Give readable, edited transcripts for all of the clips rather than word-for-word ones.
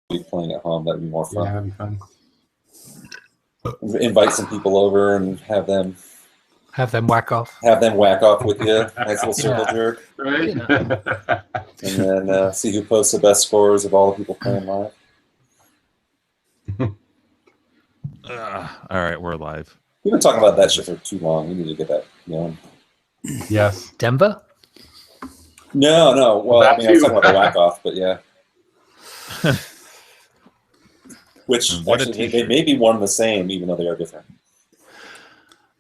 be playing at home. That'd be more fun. Yeah, that'd be fun. Invite some people over and have them whack off. Have them whack off with you. Nice little circle jerk. Right? Yeah. And then see who posts the best scores of all the people playing live. All right, we're live. We've been talking about that shit for too long. We need to get that going. Yes. Denver? No. Well, That I mean, I was too. talking about the whack off, but yeah. Which What a actually, they t-shirt. may be one and the same, even though they are different.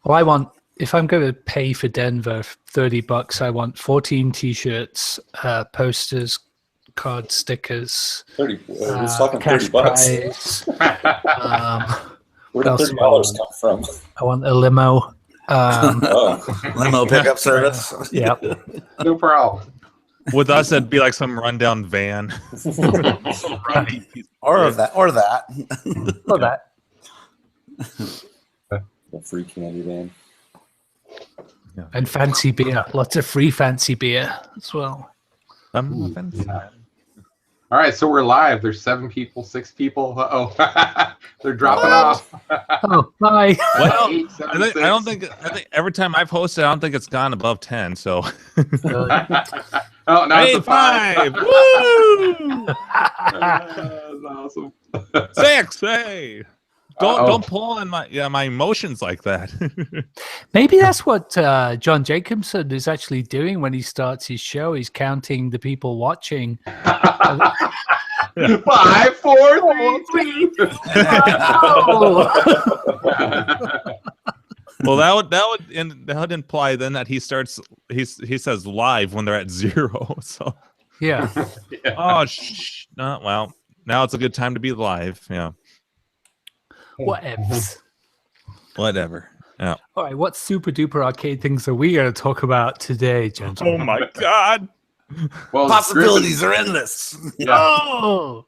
Well, if I'm going to pay for Denver $30, I want 14 T-shirts, posters, card stickers. 30. Who's talking cash $30? prize. Where What did else $30 come from? I want a limo. Oh, Limo pickup service. Yeah. No problem. With us, it'd be like some rundown van. Or that. Or that. the free candy van. And fancy beer. Lots of free fancy beer as well. I'm offensive. Yeah. All right, so we're live. There's 7 people, 6 people. Uh-oh. They're dropping off. Oh, bye. Well, 8, 7, I think every time I've hosted, I don't think it's gone above 10. So, Oh, now hey, it's a 5. 5. Woo! That's awesome. 6. Hey, Uh-oh. don't pull on my emotions like that. Maybe that's what John Jacobson is actually doing when he starts his show. He's counting the people watching. 5, 4, 3, 2. Well, that would imply then that he says live when they're at 0. So, Yeah. oh, well, now it's a good time to be live. Yeah, whatever. Yeah. All right. What super duper arcade things are we going to talk about today, gentlemen? Oh my God. Well, Possibilities are endless. Yeah. Oh!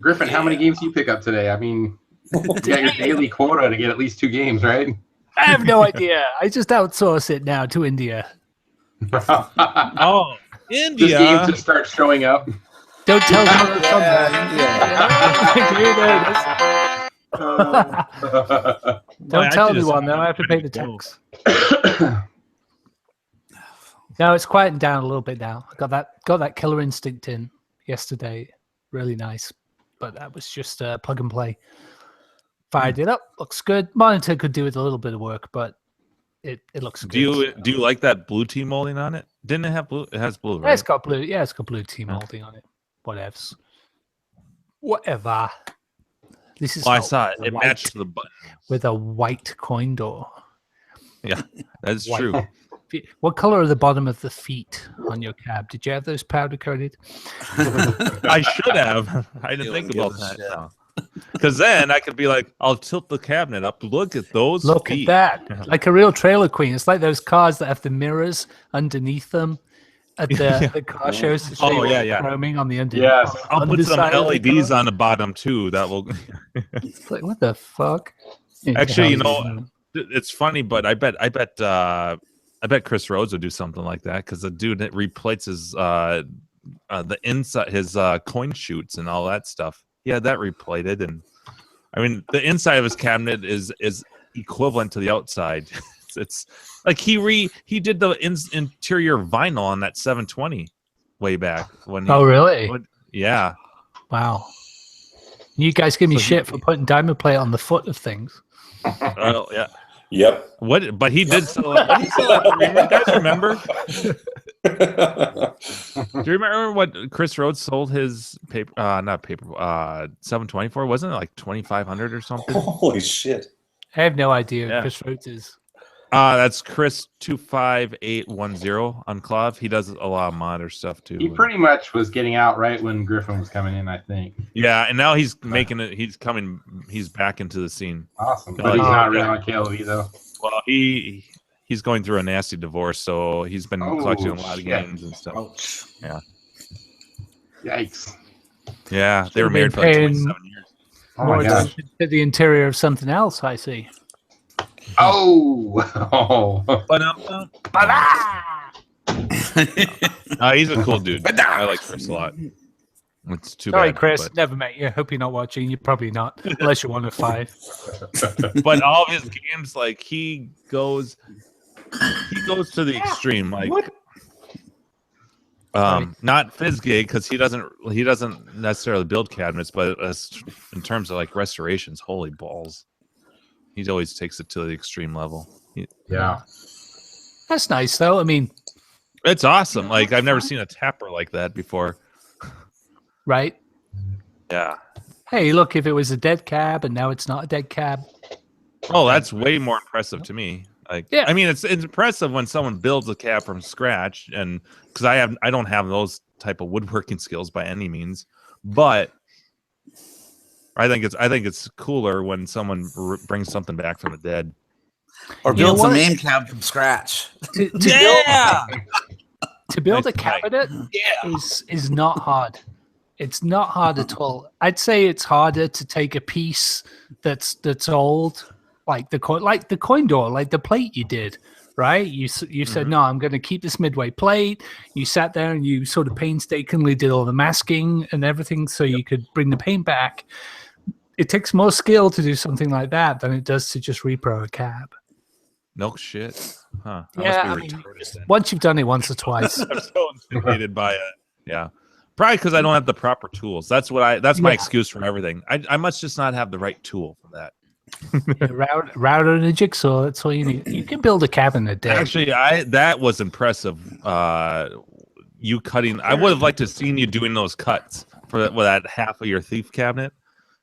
Griffin, how many games do you pick up today? I mean, you got your daily quota to get at least 2 games, right? I have no idea. I just outsource it now to India. Oh, Just India. games just start showing up. Don't tell someone it's from there. Don't tell anyone, though. I have to pay the tax. No, it's quieting down a little bit now. I got that Killer Instinct in yesterday. Really nice. But that was just plug and play. Fired it up. Looks good. Monitor could do with a little bit of work, but it looks good. Do you like that blue tea molding on it? Didn't it have blue? It has blue, Yeah, right? it's got blue. Yeah, it's got blue tea molding on it. Whatevs. Whatever. This is Oh, I got saw it. It white matched the button. with a white coin door. Yeah, that's White. true. What color are the bottom of the feet on your cab? Did you have those powder coated? I should have. I didn't You think wouldn't about give a that. shit. No. Because then I could be like, I'll tilt the cabinet up. Look at those Look feet. at that. Like a real trailer queen. It's like those cars that have the mirrors underneath them at the car shows. To show Oh, you yeah, the yeah. chroming on the underneath. Yes. I'll put some underside of the LEDs car. on the bottom too. That will. It's like, what the fuck? Actually, you know, it's funny, but I bet Chris Rhodes would do something like that because the dude that replates his the inside his coin chutes and all that stuff. He had that replated, and I mean the inside of his cabinet is equivalent to the outside. it's like he did the interior vinyl on that 720 way back when. Oh, really? Yeah. Wow. You guys give me So he- shit for putting diamond plate on the foot of things. Well, yeah. Yep. What? But he did sell it. What did he sell it? You guys remember? Do you remember what Chris Rhodes sold his paper? Not paper. 724. Wasn't it like 2,500 or something? Holy shit. I have no idea who Yeah. Chris Rhodes is. That's Chris 25810 on Clav. He does a lot of modder stuff too. He pretty much was getting out right when Griffin was coming in, I think. Yeah, and now he's making it. He's coming. He's back into the scene. Awesome. Oh, But he's not really yeah. on KLV, though. Well, he's going through a nasty divorce, so he's been Oh, collecting a lot of shit. games and stuff. Ouch. Yikes. Yeah, they were Should've married been for like paying 27 years. Oh, More my God. attention to the interior of something else, I see. Oh. But he's a cool dude. I like Chris a lot. It's too Sorry, bad. Chris. Never met you. Hope you're not watching. You're probably not, unless you're one of 5. But all of his games, like he goes to the extreme. Like What? not Fizzgate because he doesn't necessarily build cabinets, but in terms of like restorations, holy balls, he always takes it to the extreme level. Yeah. That's nice, though. I mean, It's awesome. Like I've never seen a tapper like that before. right? Yeah. Hey, look, if it was a dead cab and now it's not a dead cab. Oh, that's way more impressive to me. Like, Yeah. I mean, it's impressive when someone builds a cab from scratch, and because I don't have those type of woodworking skills by any means, but I think it's cooler when someone brings something back from the dead. Or You know builds a what? main cab from scratch. To build a Nice point. cabinet is not hard. It's not hard at all. I'd say it's harder to take a piece that's old, like the coin door, like the plate you did, right? You said, no, I'm going to keep this midway plate. You sat there and you sort of painstakingly did all the masking and everything so you could bring the paint back. It takes more skill to do something like that than it does to just repro a cab. No shit. Huh. Yeah, I I must be mean, retarded then. once you've done it once or twice. I'm so intimidated by it. Yeah. Probably because I don't have the proper tools. That's my Yeah. excuse for everything. I must just not have the right tool for that. A router and a jigsaw, that's all you need. You can build a cab in a day. Actually, that was impressive. You cutting. I would have liked to have seen you doing those cuts for that half of your thief cabinet.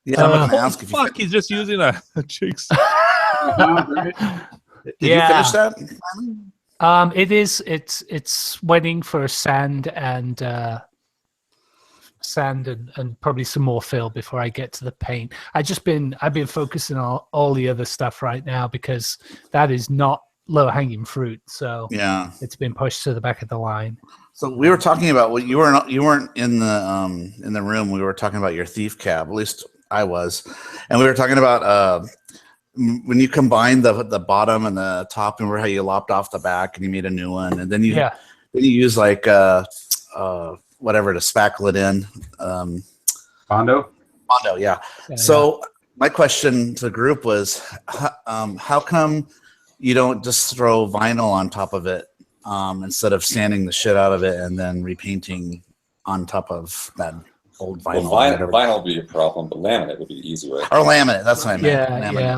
Yeah, I'm Uh, gonna ask if you Fuck, he's just using a jigsaw. did you finish that? It's waiting for sand and probably some more fill before I get to the paint. I've been focusing on all the other stuff right now because that is not low hanging fruit. So Yeah. it's been pushed to the back of the line. So we were talking about what you weren't in the room. We were talking about your thief cab. At least I was, and we were talking about when you combine the bottom and the top. Remember how you lopped off the back and you made a new one, and then you use like whatever to spackle it in. Bondo? Bondo, yeah. So my question to the group was, how come you don't just throw vinyl on top of it instead of sanding the shit out of it and then repainting on top of that old vinyl? Well, vinyl would be a problem, but laminate would be the easy way. Or laminate, that's what I meant.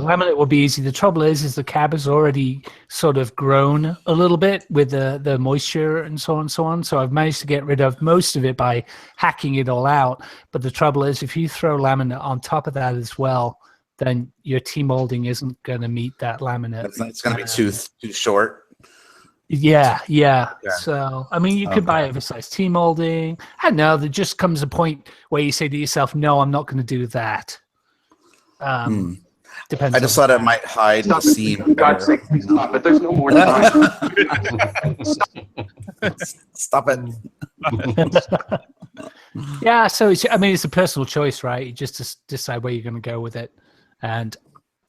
Laminate will be easy. The trouble is the cab has already sort of grown a little bit with the moisture and so on. So I've managed to get rid of most of it by hacking it all out. But the trouble is if you throw laminate on top of that as well, then your T-molding isn't going to meet that laminate. It's going to be too short. Yeah. So, I mean, you could buy oversized T-molding. I know there just comes a point where you say to yourself, no, I'm not going to do that. Depends. I just thought it might hide the seam. God's sake, stop it. There's no more time. Stop it. Yeah, so it's a personal choice, right? You just decide where you're going to go with it. And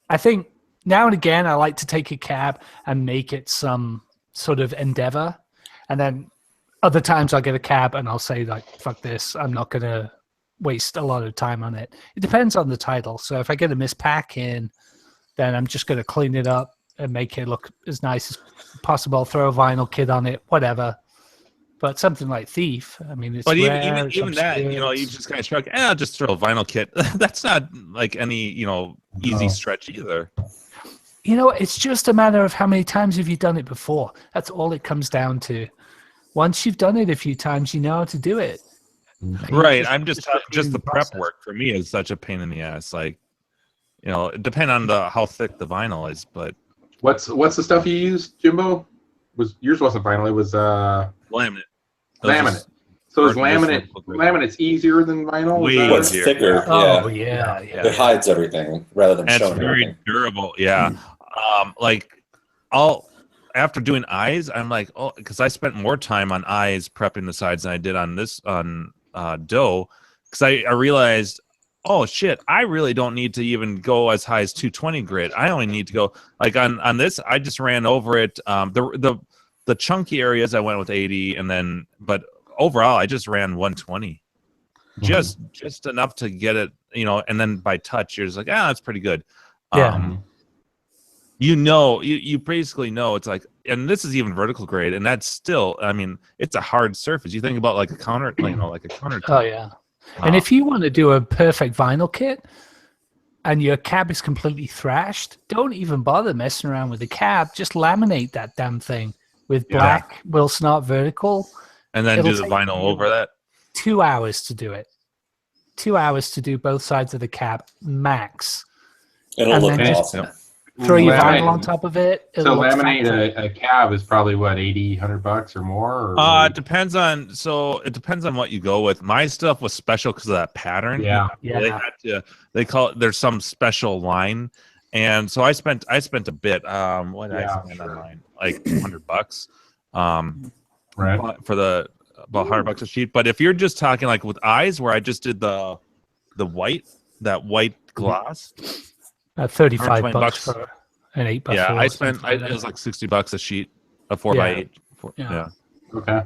I think now and again, I like to take a cab and make it some sort of endeavor. And then other times I'll get a cab and I'll say like, fuck this, I'm not going to waste a lot of time on it. It depends on the title. So if I get a mispack in, then I'm just going to clean it up and make it look as nice as possible, throw a vinyl kit on it, whatever. But something like Thief, I mean, it's But rare, even that, you just kind of shrug. I'll just throw a vinyl kit. That's not like any easy stretch either. It's just a matter of how many times have you done it before. That's all it comes down to. Once you've done it a few times, you know how to do it. Right. I'm just the prep work for me is such a pain in the ass. Like, depending on how thick the vinyl is. But What's the stuff you used, Jimbo? Yours wasn't vinyl. It was laminate. laminate. So is laminate's easier than vinyl? Way Well, it's easier. thicker. Oh, yeah. yeah. It hides everything rather than And it's showing very everything. durable. Yeah. After doing eyes, I'm like, because I spent more time on eyes prepping the sides than I did on dough, because I realized, oh shit, I really don't need to even go as high as 220 grit. I only need to go like on this. I just ran over it. The chunky areas I went with 80, but overall I just ran 120. just enough to get it, and then by touch, you're just like, that's pretty good. Yeah. You basically know it's like, and this is even vertical grade, and that's still, I mean, it's a hard surface. You think about like a counter, like a counter. Oh yeah. And if you want to do a perfect vinyl kit and your cab is completely thrashed, don't even bother messing around with the cab. Just laminate that damn thing with black Wilson Art vertical. And then do the vinyl over that. 2 hours to do it. 2 hours to do both sides of the cab, max. It'll And look then just awesome. throw your Laminate- vinyl on top of it. So laminate a cab is probably what, $80-$100 or more? Or It depends on what you go with. My stuff was special because of that pattern. Yeah. They call it, there's some special line, and so I spent a bit. What did I spend on mine? Like $100. Right. For the about $100 a sheet. But if you're just talking like with eyes, where I just did the white gloss, $35 $120 for an 8x4. yeah, I spent. something like It was that. like $60 a sheet, a 4x8. Yeah. Okay.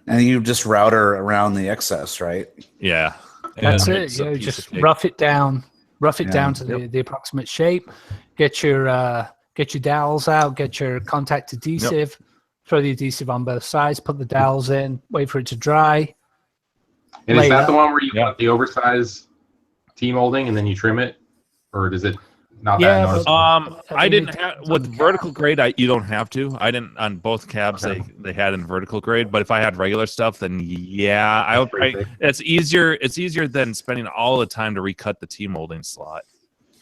And you just router around the excess, right? Yeah. That's And it. it's a Yeah, piece just of cake. rough it down Yeah. to the approximate shape. Get your dowels out. Get your contact adhesive. Throw the adhesive on both sides. Put the dowels in. Wait for it to dry. And is Lay that it the up. one where you put the oversized T molding and then you trim it, or does it not Yeah, that but- noticeable? I I think didn't it have depends on with the cab. vertical grade. You don't have to. I didn't on both cabs. Okay. They had in vertical grade. But if I had regular stuff, then yeah, I would. Pretty thick. It's easier. It's easier than spending all the time to recut the T molding slot.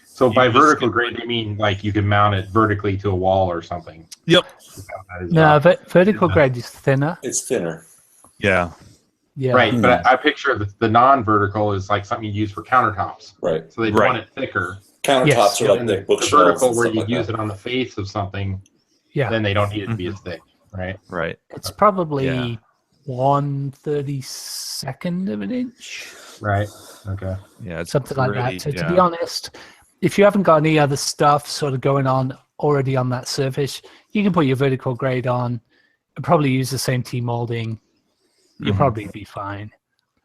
So by you just vertical get- grade, they mean like you can mount it vertically to a wall or something. Yep. That is No, not- vertical grade is thinner. It's thinner. Yeah. Yeah. Right, but I picture the non-vertical is like something you use for countertops. Right. So they Right. want it thicker. Countertops Yes. are like And the the bookshelves. vertical and where stuff you like use that. it on the face of something, Yeah. then they don't need it to be as thick, right? Right. It's probably Yeah. 1/32 of an inch. Right. Okay. Yeah. It's Something like pretty- that. So to yeah. be honest, if you haven't got any other stuff sort of going on already on that surface, you can put your vertical grade on and probably use the same T molding. You'll Mhm. probably be fine.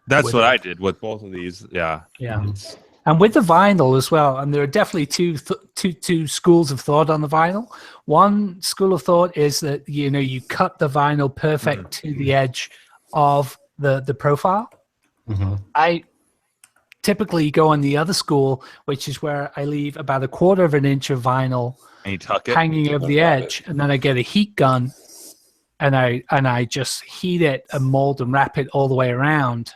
That's with what it. I did with both of these. Yeah. Yeah. And with the vinyl as well, and there are definitely two schools of thought on the vinyl. One school of thought is that you cut the vinyl perfect to the edge of the profile. Mm-hmm. I typically go on the other school, which is where I leave about 1/4 of an inch of vinyl And you tuck it. hanging over the Wrap edge, and then I get a heat gun, and I just heat it and mold and wrap it all the way around,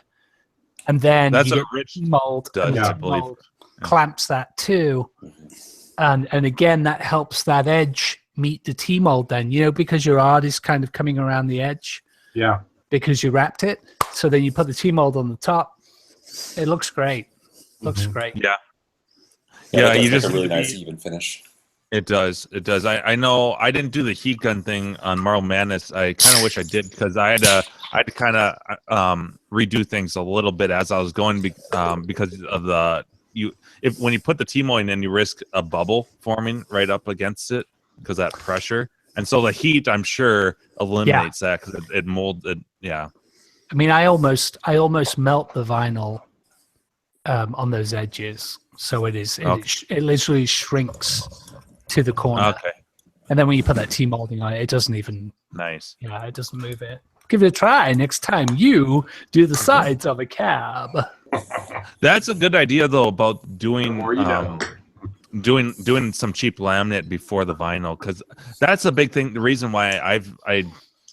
and then That's you what get Rich mold, does, and the I believe. mold clamps that too, and again that helps that edge meet the T mold. Then because your art is kind of coming around the edge Yeah. because you wrapped it, so then you put the T mold on the top. It looks great. Looks great. Yeah. Yeah, Yeah, that does you make just- a really nice even finish. It does. It does. I know I didn't do the heat gun thing on Marvel Madness. I kind of wish I did because I had to kind of redo things a little bit as I was going because of when you put the T-molding in, you risk a bubble forming right up against it because that pressure. And so the heat, I'm sure, eliminates that because it molded. Yeah. I mean, I almost melt the vinyl on those edges, so it literally shrinks to the corner. Okay. And then when you put that T molding on it, it doesn't even Nice. it doesn't move it. Give it a try next time you do the sides of a cab. That's a good idea though about doing more you know. doing some cheap laminate before the vinyl because that's a big thing. The reason why I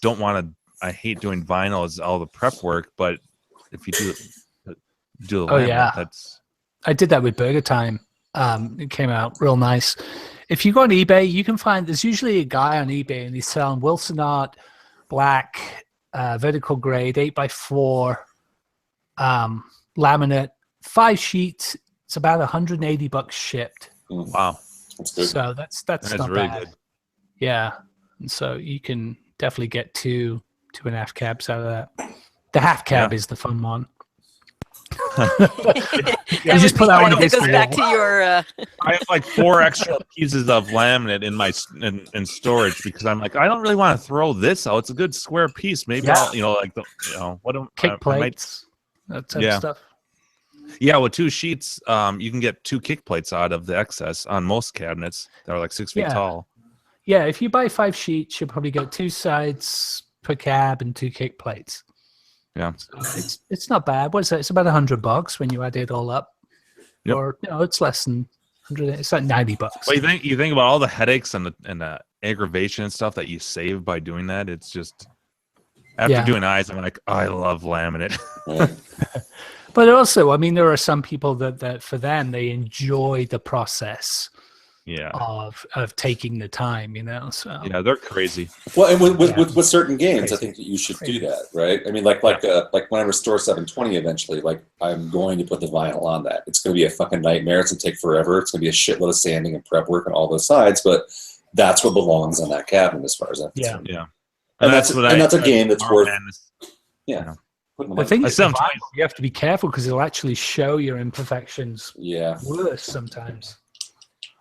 don't want to. I hate doing vinyl is all the prep work, but if you do the laminate, that's I did that with Burger Time. It came out real nice. If you go on eBay, you can find there's usually a guy on eBay and he's selling Wilson Art black vertical grade 8x4 laminate 5 sheets. It's about $180 shipped. wow. That's good. So that's That's not really bad. good. Yeah, and so you can definitely get 2.5 cabs out of that. The half cab is the fun one. That just would put be that one fun. It against goes the back wall. to your I have like 4 extra pieces of laminate in my in storage because I'm like I don't really want to throw this out. It's a good square piece. Maybe Yeah. I'll like what am Kick I might- plates, that type yeah. of stuff. Yeah, with 2 sheets, you can get 2 kick plates out of the excess on most cabinets that are like 6 feet Yeah. tall. Yeah, if you buy 5 sheets, you'll probably get 2 sides per cab and 2 kick plates. Yeah. So it's not bad. What's it? It's about $100 when you add it all up. Yep. Or it's less than 100. It's like $90. Well, you think about all the headaches and the aggravation and stuff that you save by doing that. It's just after doing eyes, I'm like, oh, I love laminate. But also, I mean, there are some people that for them they enjoy the process. Yeah. Of taking the time, So Yeah, they're crazy. Well, and with certain games, I think that you should do that, right? I mean, like when I restore 720 eventually, like I'm going to put the vinyl on that. It's going to be a fucking nightmare. It's going to take forever. It's going to be a shitload of sanding and prep work on all those sides, but that's what belongs on that cabinet as far as I'm concerned. Yeah. And that's a game that's worth. Yeah. The thing is, you have to be careful because it'll actually show your imperfections. Yeah. Worse sometimes.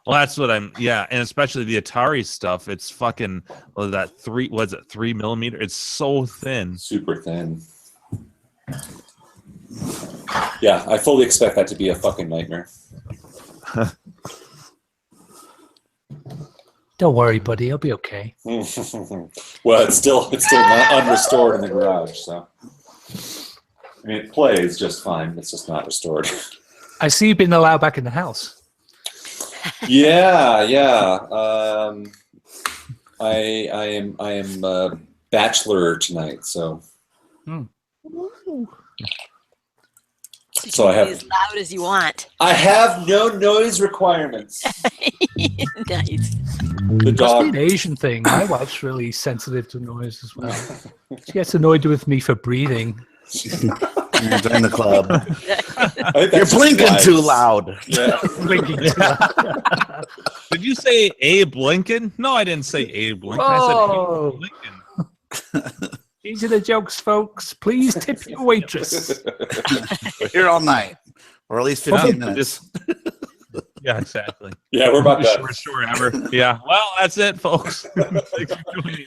Well, that's what and especially the Atari stuff. It's fucking that 3 millimeter. It's so thin, super thin. Yeah, I fully expect that to be a fucking nightmare. Don't worry, buddy. It'll be okay. Well, it's still not unrestored in the garage, so. I mean, it plays just fine. It's just not restored. I see you've been allowed back in the house. Yeah. I am a bachelor tonight, so. So I have as loud as you want. I have no noise requirements. Nice. The dog. It's an Asian thing. My wife's really sensitive to noise as well. She gets annoyed with me for breathing. You're joining the club. You're blinking too loud. Yeah. Blinking too loud. Did you say Abe Lincoln? No, I didn't say Abe Lincoln. I said Abe Lincoln. These are the jokes, folks. Please tip your waitress. We're here all night, or at least 15 minutes. Yeah, exactly. Yeah, we're about done. Shortest story ever. Yeah. Well, that's it, folks. Thanks for joining.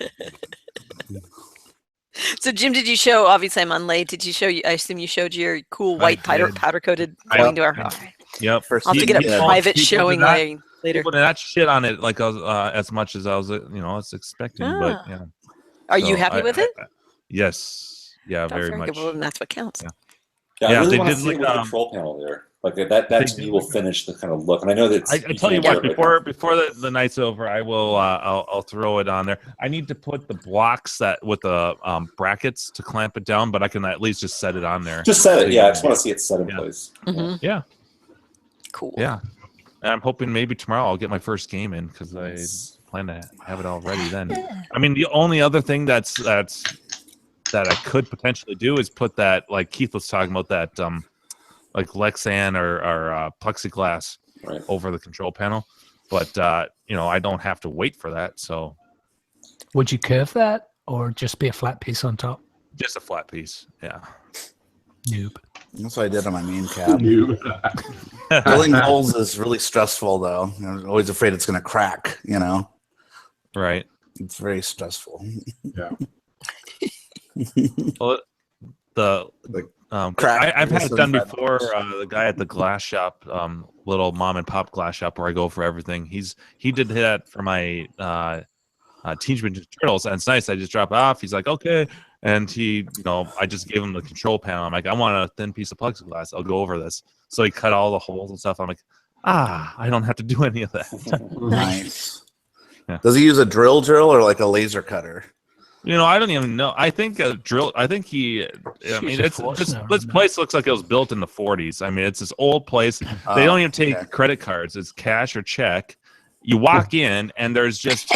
So, Jim, did you show? Obviously, I'm on late. Did you show? I assume you showed your cool white powder coated going to our house. Yep. I'll have to get a private showing later. Put that shit on it like as much as I was, expecting. But yeah. Are you happy with it? Yes. Yeah, very much. Good. Well, then that's what counts. Yeah, I really want to see it with the control panel there. Like that to me will finish the kind of look. And I know that I tell you what, before the night's over, I will I'll throw it on there. I need to put the blocks that with the brackets to clamp it down, but I can at least just set it on there. Just set it, yeah. I just want to see it set in place. Mm-hmm. Yeah. Cool. Yeah. And I'm hoping maybe tomorrow I'll get my first game in because I plan to have it all ready then. I mean, the only other thing that I could potentially do is put that, like Keith was talking about, that like Lexan or plexiglass over the control panel, but I don't have to wait for that. So, would you curve that or just be a flat piece on top? Just a flat piece, yeah. Noob. That's what I did on my main cab. Drilling holes is really stressful, though. I'm always afraid it's going to crack. Right. It's very stressful. Yeah. Well, I've had it done before. The guy at the glass shop, little mom and pop glass shop where I go for everything. He did that for my Teenage Mutant Ninja Turtles, and it's nice. I just drop it off. He's like, okay, and I just gave him the control panel. I'm like, I want a thin piece of plexiglass. I'll go over this. So he cut all the holes and stuff. I'm like, I don't have to do any of that. Nice. Yeah. Does he use a drill or like a laser cutter? I don't even know. I think a drill. I think he. I mean, this place looks like it was built in the 40s. I mean, it's this old place. They don't even take credit cards. It's cash or check. You walk in and there's just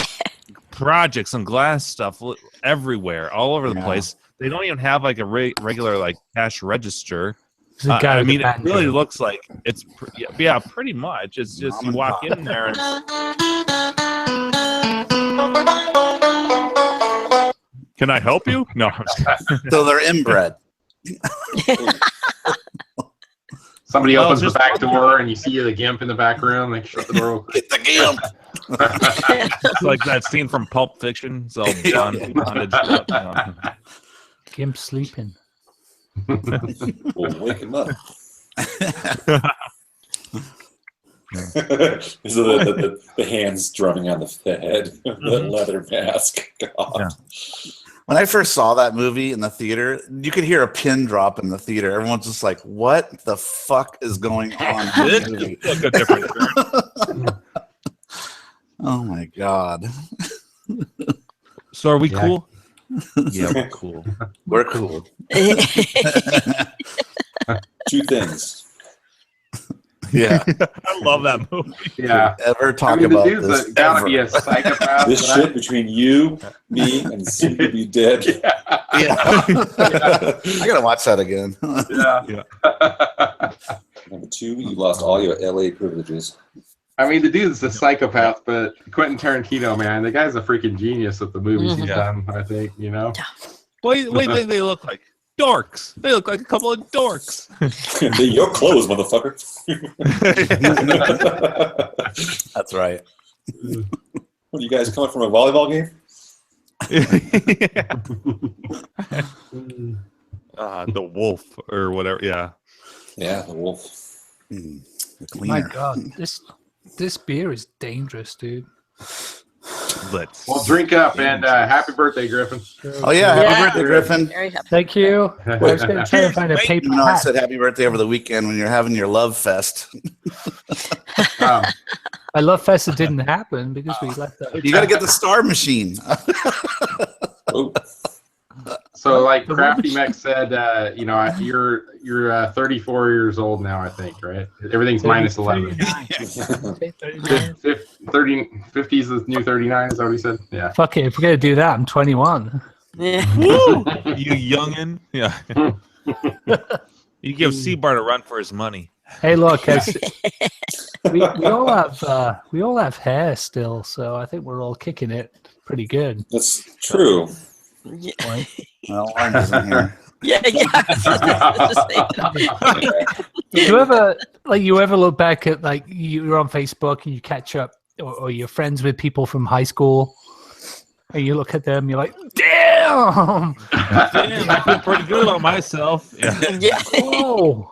projects and glass stuff everywhere, all over the place. They don't even have like a regular like cash register. I mean, it really looks like it's pretty much. It's just you walk in there and. Can I help you? No. So they're inbred. Somebody opens the back door and you see the GIMP in the back room. They shut the door. Get the GIMP. It's like that scene from Pulp Fiction. So GIMP sleeping. We'll wake him up. So the hands drumming on the head, the leather mask. God. Yeah. When I first saw that movie in the theater, you could hear a pin drop in the theater. Everyone's just like, "What the fuck is going on in this movie?" Took a different turn. Oh my god, So are we Yeah. cool? Yeah, we're cool. we're cool. Two things. Yeah, I love that movie. Yeah. ever talk I mean, the about dude's this? gotta ever. be a psychopath. This but shit between you, me, and soon to be dead. Yeah. I gotta watch that again. Yeah. Number two, you lost all your LA privileges. I mean, the dude's a psychopath, but Quentin Tarantino, man, the guy's a freaking genius with the movies he's Yeah. done, I think, you know? What do you think they look like? Dorks. They look like a couple of dorks. Your clothes, motherfucker. That's right. What, you guys coming from a volleyball game? The wolf or whatever. Yeah. Yeah, the wolf. The My cleaner. God, this beer is dangerous, dude. Let's. Well, drink up and happy birthday, Griffin. Oh yeah, happy Yeah. birthday, Griffin. Very happy. Thank you. I was going to try to find a paper You know, I hat. said happy birthday over the weekend when you're having your love fest. Um, I love Fest. It didn't happen because we left that. You got to get the star machine. Oh, so, like Crafty Mech said, you know, you're 34 years old now, I think, right? Everything's minus 11. 39. 50 is the new 39, is that what he said? Yeah. Fuck it. If we're going to do that, I'm 21. Yeah. Woo! You youngin'. Yeah. You give Seabart a run for his money. Hey, look, we all have hair still, so I think we're all kicking it pretty good. that's true. Yeah. Right? Well, Orange isn't here. Yeah. Just saying. You ever look back at like you're on Facebook and you catch up, or you're friends with people from high school, and you look at them, you're like, damn, Damn, I feel pretty good about myself. Yeah. Yeah. whoa,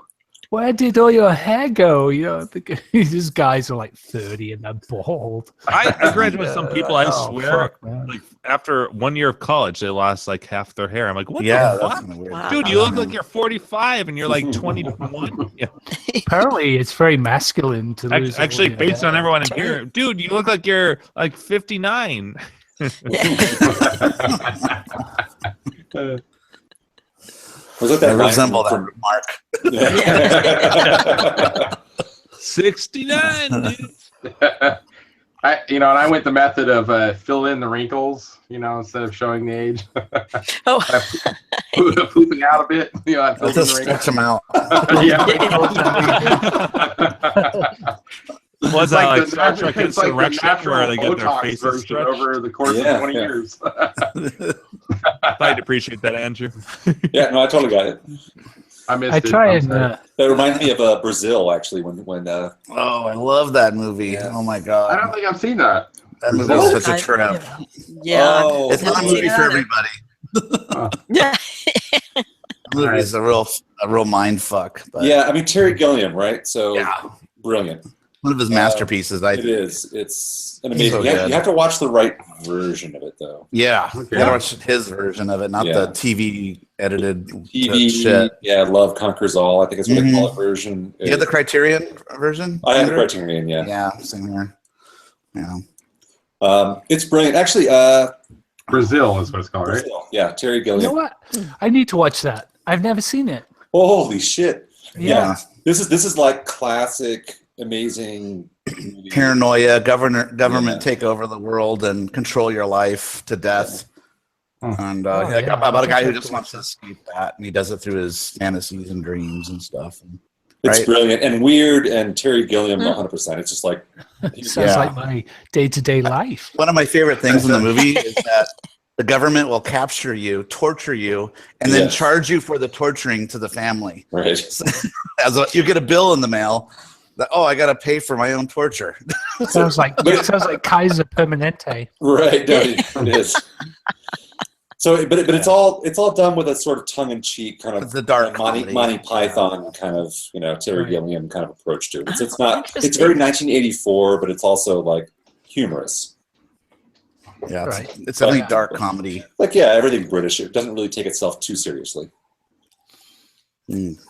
where did all your hair go? You know, these guys are like 30 and they're bald. I graduated with some people, I Oh, swear, fuck, man. like after 1 year of college, they lost like half their hair. I'm like, what Yeah, the that's fuck? kind of weird. Wow. Dude, you look like you're 45 and you're like 21. Yeah. Apparently, it's very masculine to lose. Actually, all your based hair. on everyone in here, dude, you look like you're like 59. Was it I that line resemble that from- remark. 69, dude. And I went the method of fill in the wrinkles, you know, instead of showing the age. Oh. Pooping out a bit, you know, I filled Let's in just the stretch them out. wrinkles. Was that like Star Trek it's like the Insurrection where they get their Botox faces version stretched? over the course Yeah, of 20 yeah. years. I'd appreciate that, Andrew. Yeah, no, I totally got it. I missed I it. try I'm and sorry. That reminded me of Brazil, actually, when Oh, I love that movie. Yeah. Oh my I god, don't think I've seen that. that movie Brazil? is such a trip. Yeah. Oh, It's not a Haven't movie seen for it everybody. Yeah. The movie is a real mind fuck. But yeah, I mean Terry Gilliam, right? So yeah, brilliant. one of his masterpieces. I It is. It's an amazing. So you good. have to watch the right version of it, though. yeah, Okay. you gotta watch his version of it, not Yeah. the TV edited TV, shit. yeah, Love Conquers All. I think it's what they Mhm. call it version. You had the Criterion version? I had the Andrew? Criterion, yeah. Yeah, same here. Yeah. It's brilliant. Actually, Brazil is what it's called, right? Brazil. Yeah, Terry You know Gilliam. what? I need to watch that. I've never seen it. Holy shit! Yeah. This is like classic, amazing. movie. Paranoia, government Yeah. take over the world and control your life to death. And Oh, yeah, yeah. about a guy who I'll just wants to escape that, and he does it through his fantasies and dreams and stuff. And, It's right? brilliant and weird, and Terry Gilliam 100%. It's just like It sounds Yeah. like my day-to-day life. One of my favorite things in the movie is that the government will capture you, torture you, and then Yes. charge you for the torturing to the family. right. You get a bill in the mail. That, I got to pay for my own torture. Sounds like Kaiser Permanente. Right, no, it is. So, but it's all done with a sort of tongue-in-cheek kind of It's a dark Monty comedy. Python kind of Terry Right. Gilliam kind of approach to it. It's not. It's Interesting. very 1984, but it's also like humorous. Yeah, Right. it's definitely dark comedy. Like everything British. It doesn't really take itself too seriously.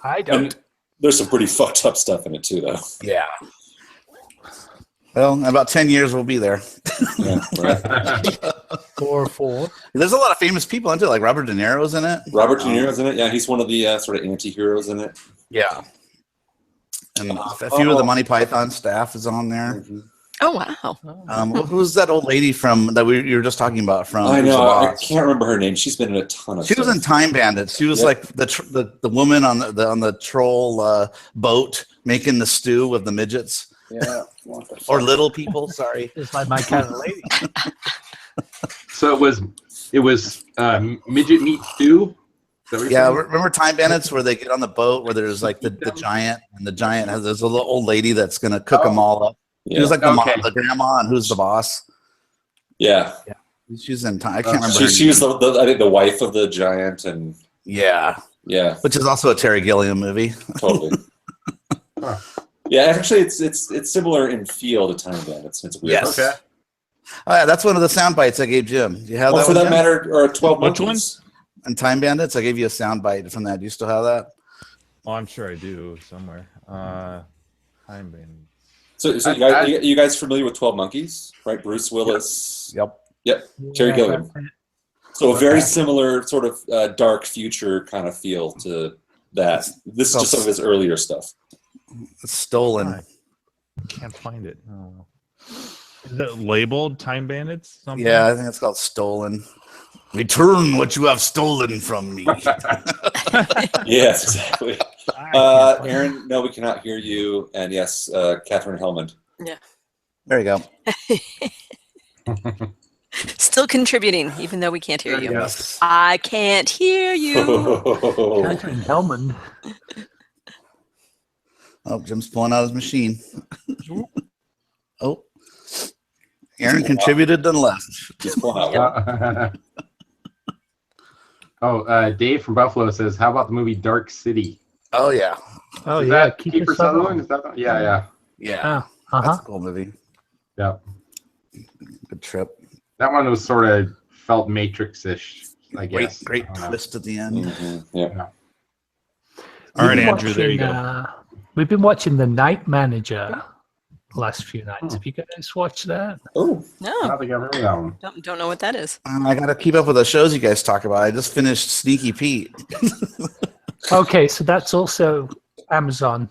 I don't. And there's some pretty fucked up stuff in it too, though. Yeah. Well, in about 10 years, we'll be there. Yeah, right. 4. There's a lot of famous people into it, like Robert De Niro's in it. Robert De Niro's in it. Yeah, he's one of the sort of anti-heroes in it. Yeah. And a few of the Monty Python staff is on there. Oh wow. Who's that old lady from that you were just talking about? From I Who's know. the I Boss? can't remember her name. She's been in a ton of She was stuff. in Time Bandits. She was like the woman on the troll boat making the stew with the midgets Yeah. or little people. Sorry. It's like my kind of lady. So it was midget meat stew. Is that what you're Yeah, saying? remember Time Bandits where they get on the boat where there's like the giant and the giant has there's a little old lady that's gonna cook them all up. She was like the mom, Okay. the grandma, and Who's the Boss? Yeah. She's in Time. I can't remember. She her was name. I think the wife of the giant, and Yeah, yeah, which is also a Terry Gilliam movie. totally. Huh. Yeah, actually, it's similar in feel to Time Bandits. It's weird. Yes. Okay. Oh, yeah, that's one of the sound bites I gave Jim. Do you have Well, that for one, that Jim? matter, or 12 Which Monkeys. And Time Bandits, I gave you a sound bite from that. Do you still have that? Oh, I'm sure I do somewhere. Time Bandits. So you guys familiar with 12 Monkeys, right? Bruce Willis. Yep. Yep. Terry Gilliam. So a very similar sort of dark future kind of feel to that. This is just some of his earlier stuff. It's stolen. I can't find it. Oh. Is it labeled Time Bandits? Something? Yeah, I think it's called Stolen. Return what you have stolen from me. Yes, exactly. I can't find Aaron, no, we cannot hear you. And yes, Catherine Hellman. There you go. Still contributing, even though we can't hear you. Yes. I can't hear you. Catherine Hellman. Oh, Jim's pulling out his machine. Oh. Aaron contributed and left. Just pulling out. Dave from Buffalo says, "How about the movie Dark City?" Oh, yeah. Oh Is yeah, that Kiefer Kiefer Sutherland? Is that the- yeah. Yeah. Oh, That's a cool movie. Yeah. Good trip. That one was sort of felt Matrix-ish, I guess. Great I don't know. twist at the end. Mhm, yeah. All right, We've been Andrew, there you watching, go. We've been watching The Night Manager the last few nights. Have you guys watched that? Oh, I No, don't think I've heard of that one. don't know what that is. I got to keep up with the shows you guys talk about. I just finished Sneaky Pete. Okay, so that's also Amazon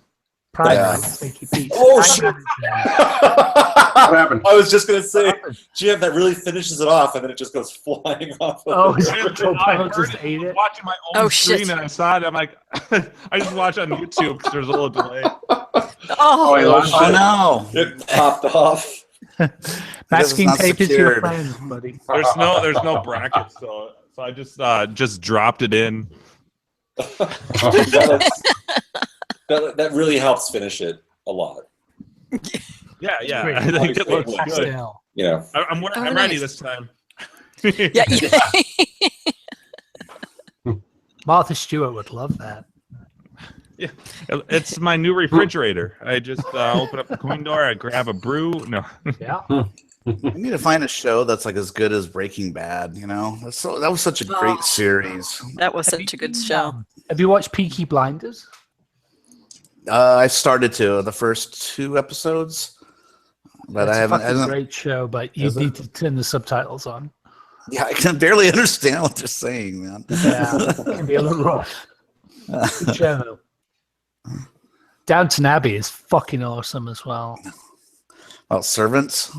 Prime. Yeah. right? Sneaky Pete. Oh, Night shit. Manager. What happened? I was just gonna say, Jim, that really finishes it off, and then it just goes flying off. Oh, Of is the- it Joe I Biden heard just it. ate it? Watching my own Oh, screen shit. and I saw it. I'm like, I just watch on YouTube because there's a little delay. Oh, I lost Oh, it. no. It popped off. Masking not tape is your secured. friend, buddy. There's no bracket, so I just dropped it in. That really helps finish it a lot. Yeah. Great. I think it looks good. Pastel. You know. I'm Oh, ready nice. this time. yeah. Martha Stewart would love that. It's my new refrigerator. I just open up the coin door, I grab a brew. No, Yeah. I need to find a show that's like as good as Breaking Bad. You know, that was such a great Oh. series. That was such a good show. Have you watched Peaky Blinders? I started to the first 2 episodes, but It's I a haven't. fucking great show, but you Is it? need to turn the subtitles on. Yeah, I can barely understand what they're saying, man. Yeah, it can be a little rough. Good show, though. Downton Abbey is fucking awesome as well. Oh, Servants.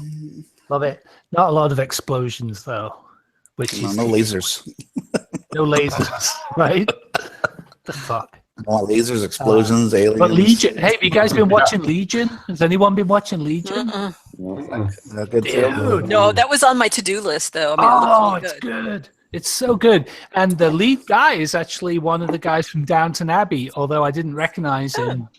Love it. Not a lot of explosions though, which No, is no lasers. no lasers, right? The fuck. No lasers, explosions, aliens. But Legion. Hey, have you guys been watching Legion? Has anyone been watching Legion? Mm-mm. Is that good too? Dude. No, that was on my to-do list, though. I mean, Oh, it looks it's really good. good. It's so good. And the lead guy is actually one of the guys from Downton Abbey, although I didn't recognize him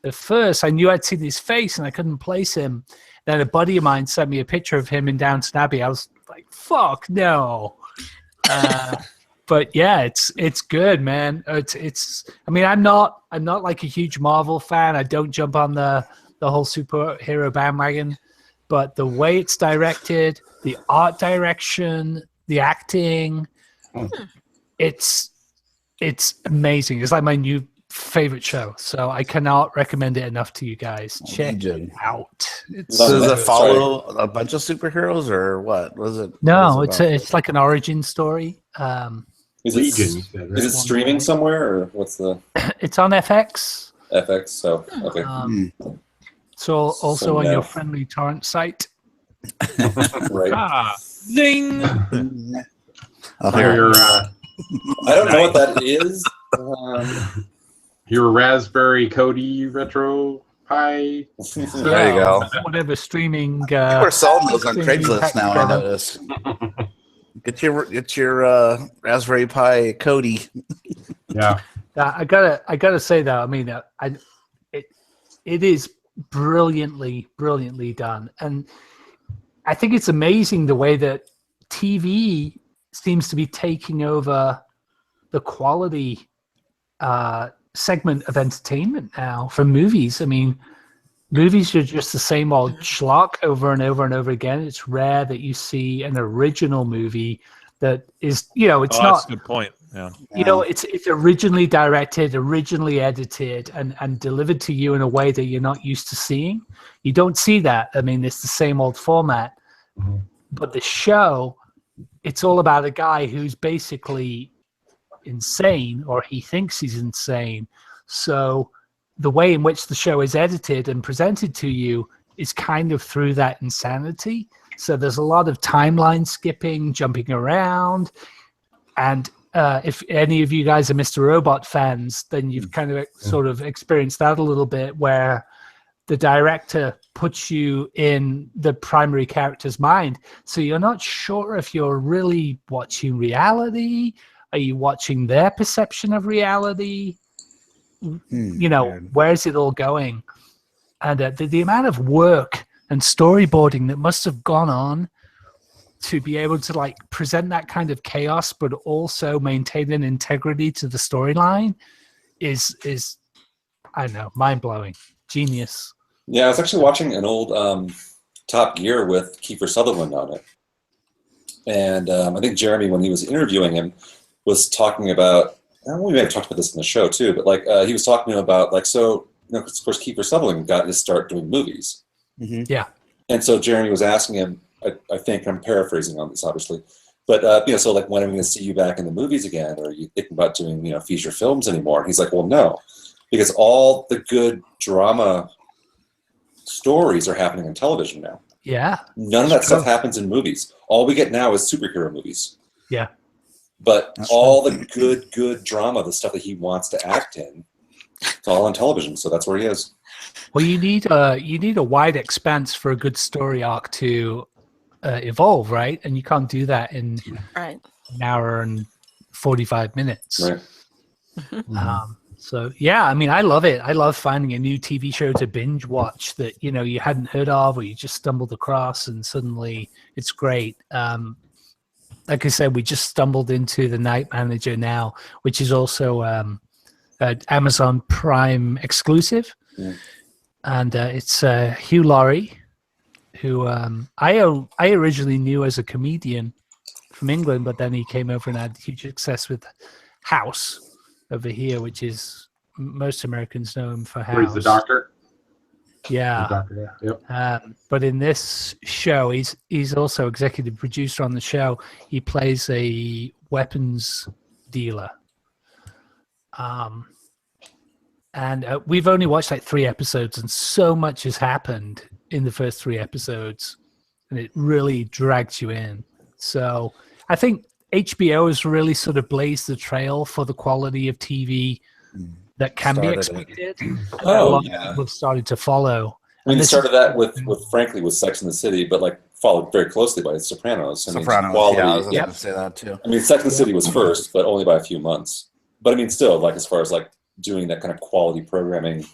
at first. I knew I'd seen his face and I couldn't place him. Then a buddy of mine sent me a picture of him in Downton Abbey. I was like, fuck no. But yeah, it's good, man. It's. I mean, I'm not like a huge Marvel fan. I don't jump on the whole superhero bandwagon. But the way it's directed, the art direction, the acting, it's amazing. It's like my new favorite show. So I cannot recommend it enough to you guys. Check it out. So does it follow a bunch of superheroes or what? Was it? No, it's like an origin story. Is Legion, it, you said, right? is it streaming somewhere, or what's the It's on FX. FX? So okay. So also So on no. your friendly torrent site. Right. Zing. Oh, here. Your I don't know what that is. your Raspberry Kodi Retro Pi. There you go. Whatever streaming. We're selling those on streaming Craigslist pack now. I together. noticed. Get your Raspberry Pi Kodi. Yeah. I gotta say though, I mean, it is brilliantly done, and I think it's amazing the way that TV seems to be taking over the quality segment of entertainment now from movies. I mean, movies are just the same old schlock over and over and over again. It's rare that you see an original movie that is, it's not. That's a good point. Yeah. It's originally directed, originally edited, and delivered to you in a way that you're not used to seeing. You don't see that. I mean, it's the same old format. But the show, it's all about a guy who's basically insane, or he thinks he's insane. So the way in which the show is edited and presented to you is kind of through that insanity. So there's a lot of timeline skipping, jumping around, and if any of you guys are Mr. Robot fans, then you've kind of sort of experienced that a little bit, where the director puts you in the primary character's mind. So you're not sure if you're really watching reality. Are you watching their perception of reality? Where is it all going? And the amount of work and storyboarding that must have gone on to be able to like present that kind of chaos, but also maintain an integrity to the storyline is I don't know, mind blowing, genius. Yeah, I was actually watching an old Top Gear with Kiefer Sutherland on it, and I think Jeremy, when he was interviewing him, was talking about. We may have talked about this in the show too, but like he was talking to him about like of course Kiefer Sutherland got to start doing movies. Mm-hmm. Yeah, and so Jeremy was asking him. I think I'm paraphrasing on this, obviously, but so like, when am I going to see you back in the movies again? Or are you thinking about doing feature films anymore? And he's like, well, no, because all the good drama stories are happening on television now. Yeah, None of that stuff happens in movies. All we get now is superhero movies. Yeah, but all the good drama, the stuff that he wants to act in, it's all on television. So that's where he is. Well, you need a wide expanse for a good story arc to evolve, right? And you can't do that in an hour and 45 minutes. Right. So yeah, I mean, I love it. I love finding a new TV show to binge watch that you hadn't heard of, or you just stumbled across, and suddenly it's great. Like I said, we just stumbled into The Night Manager now, which is also an Amazon Prime exclusive. Yeah. And it's Hugh Laurie, who I originally knew as a comedian from England, but then he came over and had huge success with House over here, which is most Americans know him for House. Where he's the doctor? Yeah. The doctor, yeah. Yep. But in this show, he's also executive producer on the show. He plays a weapons dealer. And we've only watched like 3 episodes, and so much has happened in the first 3 episodes, and it really drags you in. So I think HBO has really sort of blazed the trail for the quality of TV that can be expected. A lot of people have started to follow. I mean, they started that with frankly with Sex and the City, but like followed very closely by Sopranos. Sopranos, quality, yeah, I was going to say that too. I mean, Sex and the City was first, but only by a few months. But I mean, still, like as far as like doing that kind of quality programming,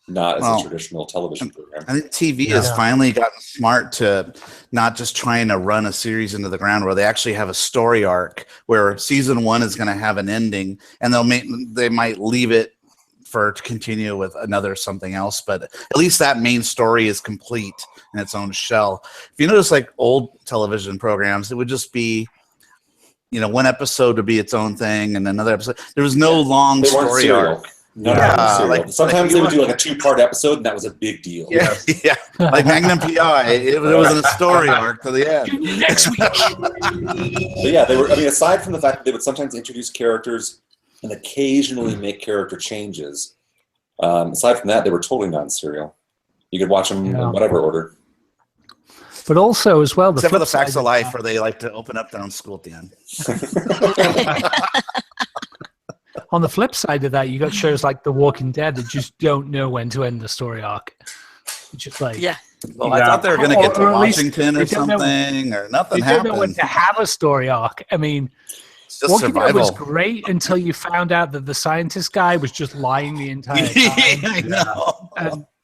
not as a traditional television program. I think TV has finally gotten smart to not just trying to run a series into the ground, where they actually have a story arc where season 1 is going to have an ending, and they might leave it to continue with another something else, but at least that main story is complete in its own shell. If you notice, like old television programs, it would just be, one episode would be its own thing, and another episode. There was no long story arc. Sometimes they would do like a 2-part episode, and that was a big deal. Yeah, yeah. Like Magnum PI, it wasn't a story arc to the end. Next week. But yeah, they were. I mean, aside from the fact that they would sometimes introduce characters and occasionally make character changes, aside from that, they were totally non-serial. You could watch them in whatever order. But also, as well, except for the Facts of Life, where they like to open up their own school at the end. On the flip side of that, you got shows like The Walking Dead that just don't know when to end the story arc. It's just like, well, I thought they were going to get to Washington or something, or nothing happened. They don't know when to have a story arc. I mean, Walking Dead was great until you found out that the scientist guy was just lying the entire time. I know.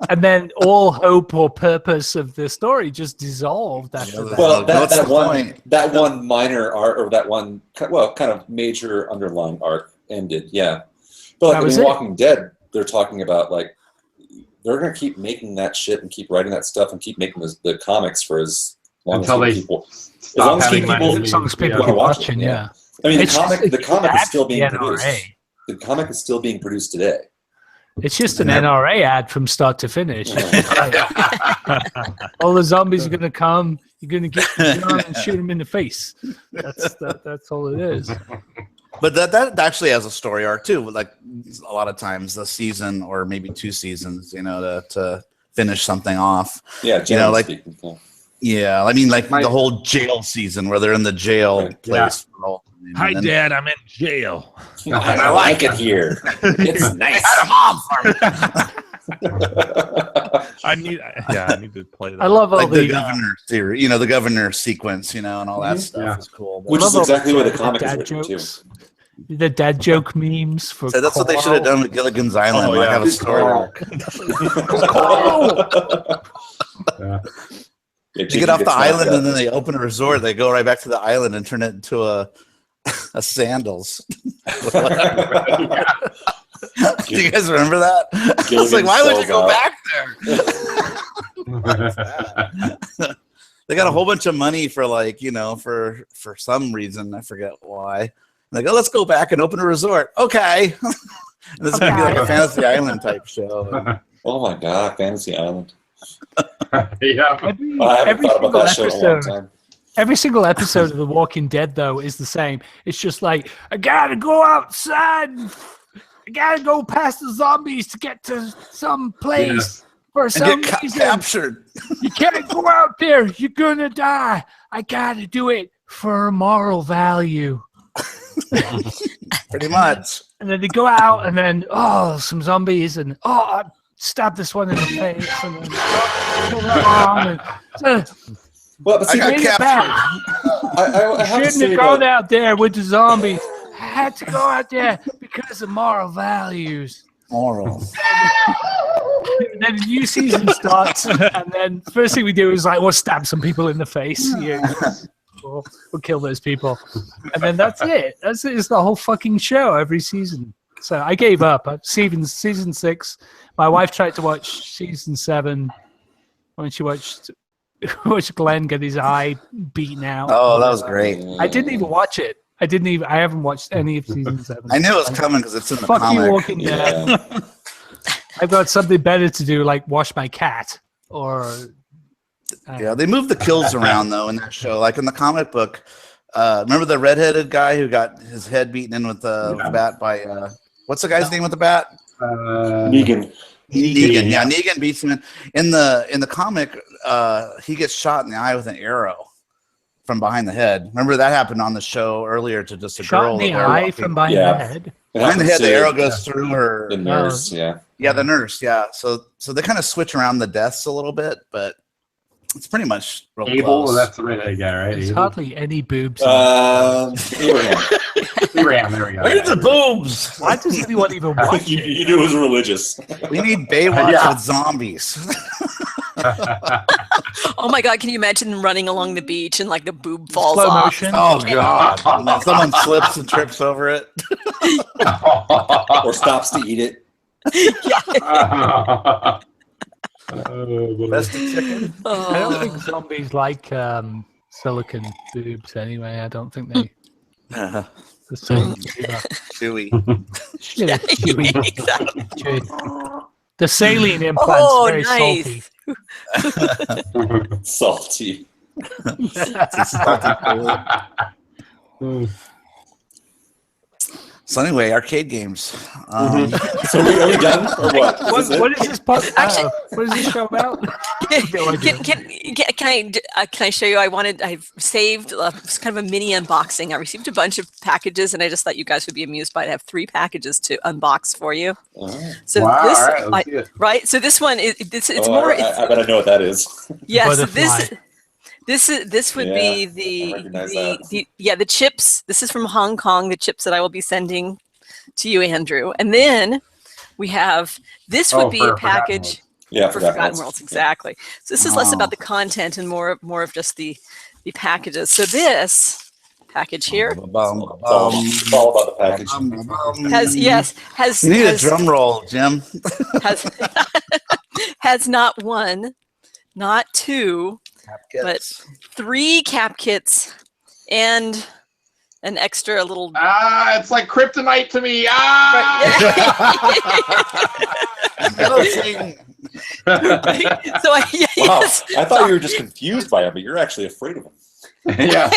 And then all hope or purpose of the story just dissolved after that. Well, that one minor arc, or that one, kind of major underlying arc ended. Yeah. But like in Walking Dead, they're talking about like, they're going to keep making that shit and keep writing that stuff and keep making the comics for as long as people want to watch it. Yeah. I mean, the comic is still being produced. The comic is still being produced today. It's just an NRA ad from start to finish. All the zombies are going to come. You're going to get the gun and shoot them in the face. That's all it is. But that actually has a story arc too. Like a lot of times, the season or maybe 2 seasons, to finish something off. Yeah, yeah. I mean, like the whole jail season where they're in the jail place. Hi, Dad. I'm in jail. I like it here. It's nice. I need to play that. I love all the governor theory, the governor sequence, and all that stuff is cool. Which is exactly what the comic is written too. The dad joke memes for that's what they should have done with Gilligan's Island. Like have a story arc. They get off the island and then they open a resort. They go right back to the island and turn it into a sandals. Do you guys remember that? It's like, why would you go back there? They got a whole bunch of money for for some reason. I forget why. They go, let's go back and open a resort. Okay. This is going to be like a Fantasy Island type show. Oh my God, Fantasy Island. Yeah. I haven't thought about that show in a long time. Every single episode of The Walking Dead, though, is the same. It's just like, I gotta go outside. I gotta go past the zombies to get to some place for some reason. Captured. You can't go out there. You're gonna die. I gotta do it for moral value. Pretty much. And then they go out, and then some zombies, and I stab this one in the face, and then I got captured. I shouldn't have gone out there with the zombies. I had to go out there because of moral values. Moral. Then the new season starts, and then first thing we do is we'll stab some people in the face. We'll kill those people, and then that's it. It's the whole fucking show every season. So I gave up. Season 6. My wife tried to watch season 7 when she watched Glenn get his eye beaten out. Oh, that was great. I didn't even watch it. I haven't watched any of season 7. I knew it was coming because it's in the Fuck comic. you, Walking Dead. Yeah. I've got something better to do, like wash my cat or. Yeah, they moved the kills around though in that show. Like in the comic book, remember the redheaded guy who got his head beaten in with the bat by what's the guy's name with the bat? Negan. Negan. Yeah, Negan beats him in the comic. He gets shot in the eye with an arrow from behind the head. Remember that happened on the show earlier to just a girl. Shot in the eye from behind the head. Behind the head, the arrow goes through her. The nurse. Yeah, the nurse. Yeah. So they kind of switch around the deaths a little bit, but. It's pretty much real Abel, close. That's the right guy, right? There's hardly any boobs. Abraham. Ram, there we go. Look at the boobs. Why does anyone even watch you, it? you knew it was religious. We need Baywatch Yeah. with zombies. Oh my god, can you imagine them running along the beach and like the boob falls Slow off? motion. Oh god! And then someone slips and trips over it. Or stops to eat it. Best of chicken. I don't think zombies like silicon boobs anyway. I don't think they. The same flavor. Chewy. Shit, it's chewy. Exactly. Chewy. The saline implant's Oh, very nice. salty. Salty. It's salty food. So anyway, arcade games. So are we done or what? What is this podcast? Actually- What is this show about? No idea. Can I show you? I've saved kind of a mini unboxing. I received a bunch of packages, and I just thought you guys would be amused by it. I have 3 packages to unbox for you. So Wow, this, all right, let's see it. right? So this one is it's Oh, more. I bet I know what that is. Yes, Butterfly. this would Yeah, be I recognize that. the chips. This is from Hong Kong. The chips that I will be sending to you, Andrew, and then we have this would be a for Forgotten package. Yeah, For Forgotten Forgotten Worlds. Worlds, exactly. So this is less about the content and more of just the packages. So this package here It's all about the package. has You need a has, drum roll, Jim. has, has not 1, not 2, but 3 cap kits and an extra little. It's like kryptonite to me. So Wow, yes. I thought you were just confused by him, but you're actually afraid of him. Yeah.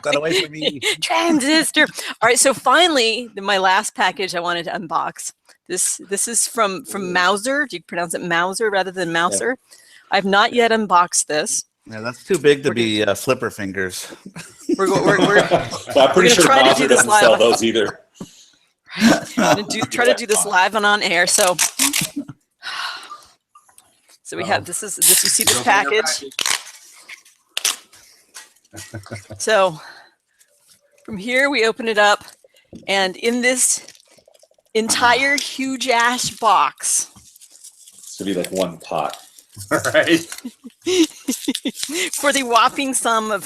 Got away from me. Transistor. All right, so finally, my last package I wanted to unbox. This is from Mauser. Do you pronounce it Mauser rather than Mouser? I've not yet unboxed this. Yeah, that's too big to be flipper fingers. We're I'm pretty sure try to do Mauser this doesn't live. sell those either. try to do this live and on air. So we have this. You see this package. So from here we open it up, and in this entire huge ass box, It's gonna be like one pot. Right. for the whopping sum of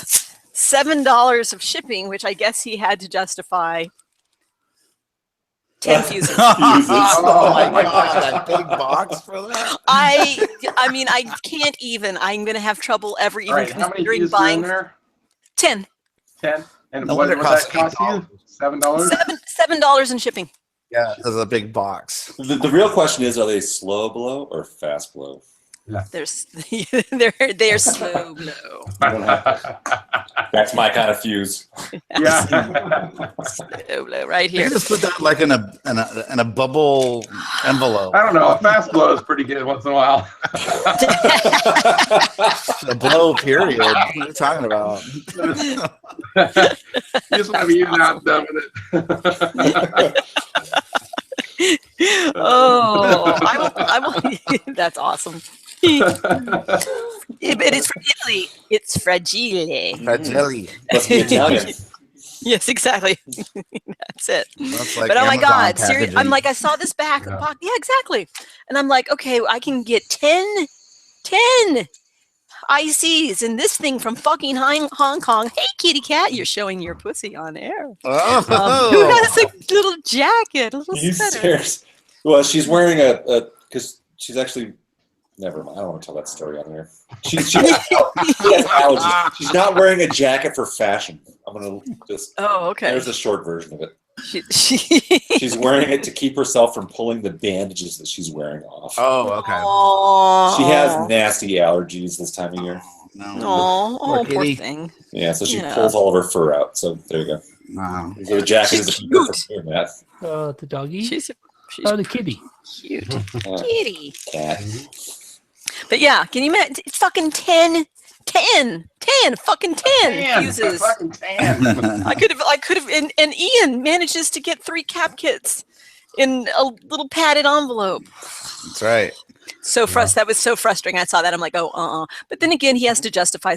$7 of shipping, which I guess he had to justify 10 fuses. Oh my god, that big box for that? I mean, I can't even. I'm gonna have trouble ever even All right. How many considering fuses are in buying there? 10. 10. And No what wonder it does that costs cost you? $7. $7 in shipping. Yeah, there's a big box. The real question is, are they slow blow or fast blow? They're slow blow. That's my kind of fuse. Yeah. Slow blow right You here. just put that like in a bubble envelope. I don't know. A fast blow is pretty good once in a while. A blow period. What are you talking about? You just want to be even out done with it. Oh, I will. That's awesome. But it's from Italy. It's fragile. Fragile. Must be Italian. Yes, exactly. That's it. That's like But oh my Amazon God, seriously, packaging. I'm like, I saw this back. Yeah, exactly. And I'm like, okay, I can get 10 ICs in this thing from fucking Hong Kong. Hey, kitty cat, you're showing your pussy on air. Who Oh. has a little jacket, a little You sweater? serious? Well, she's wearing because she's actually. Never mind. I don't want to tell that story on here. She has allergies. She's not wearing a jacket for fashion. I'm gonna just. Oh, okay. There's a short version of it. She She's wearing it to keep herself from pulling the bandages that she's wearing off. Oh, okay. She has nasty allergies this time of year. No. Oh, poor kitty. thing. Yeah, so she Yeah. pulls all of her fur out. So there you go. Wow. So the jacket is a She's keep her from cute. doing that. The doggy. She's Oh, the kitty. cute. Uh, Kitty. cat. But yeah, can you imagine? It's fucking 10 fucking 10 fuses. Fucking 10. I could have, and Ian manages to get 3 cap kits in a little padded envelope. That's right. That was so frustrating. I saw that. I'm like, But then again, he has to justify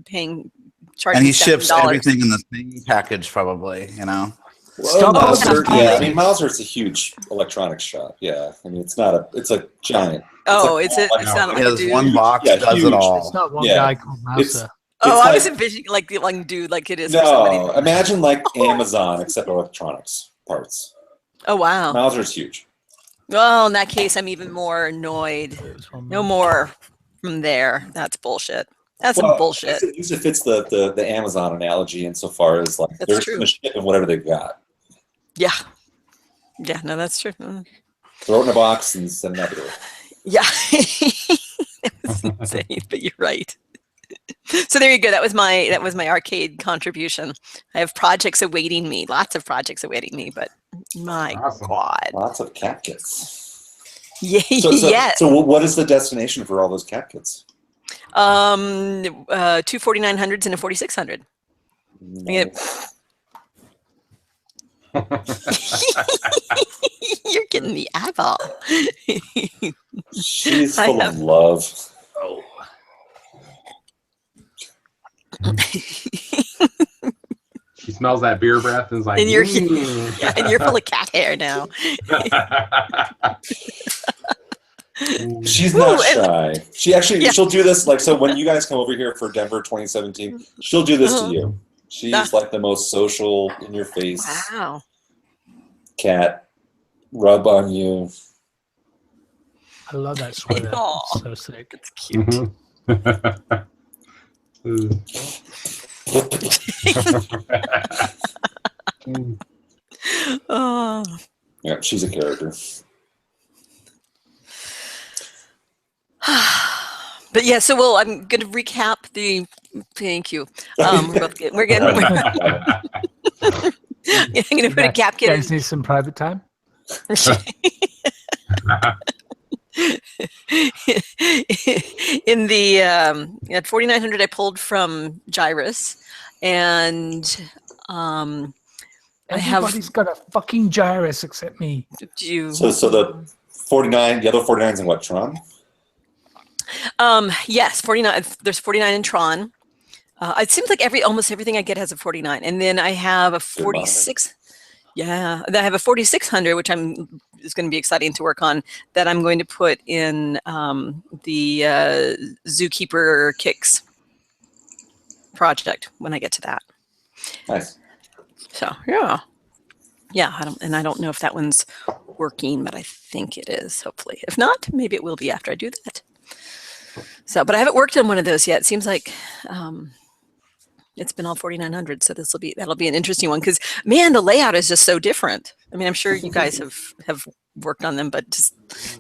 paying charge And me he ships $7. everything in the same package, probably. You know. Well, Mauser, Oh, yeah, I mean Mauser's a huge electronics shop. Yeah, I mean it's a giant. Oh, it's is it? like, It's not He like a has dude. one box, Yeah, does huge. it all. It's not one Yeah. guy called Mouser. Oh, It's I was like- envisioning like the like dude like it is for somebody. No, imagine like Amazon except electronics parts. Oh wow. Mauser's huge. Well, in that case, I'm even more annoyed. It was one No man. more from there. That's bullshit. That's some Well, bullshit. It usually fits the Amazon analogy insofar as like That's they're true. going to ship whatever they've got. Yeah. Yeah. No, that's true. Throw it in a box and send it out the door. Yeah. That was insane, but you're right. So there you go. That was my arcade contribution. I have projects awaiting me. Lots of projects awaiting me, but my Awesome. God. Lots of cat kits. Yeah. So, Yes. so what is the destination for all those cat kits? 2 4900s and a 4600. Yep. You're getting the eyeball. She's I full have- of love. She smells that beer breath and is like, And you're- "Mm." Yeah, and you're full of cat hair now. She's Ooh, not and- shy. She actually Yeah. she'll do this like so when you guys come over here for Denver 2017, she'll do this to you. She's Ah. like the most social, in your face Wow. cat. Rub on you. I love that sweater. Aw. It's so sick. It's cute. Oh. Yeah, she's a character. But yeah, so I'm going to recap the. Thank you. We're both good. We're getting. I'm going to put a cap You kit guys need some private time? in the at 4900 I pulled from Gyrus, and I have Everybody's got a fucking gyrus except me. you. So the 49, the other 49's in what, Tron? Yes, 49. There's 49 in Tron. It seems like almost everything I get has a 49, and then I have a 46. Yeah, I have a 4600, which is going to be exciting to work on. That I'm going to put in the Zookeeper Kicks project when I get to that. Nice. So yeah. I don't know if that one's working, but I think it is. Hopefully, if not, maybe it will be after I do that. So, but I haven't worked on one of those yet. It seems like it's been all 4900, so that'll be an interesting one because man, the layout is just so different. I mean, I'm sure you guys have worked on them, but just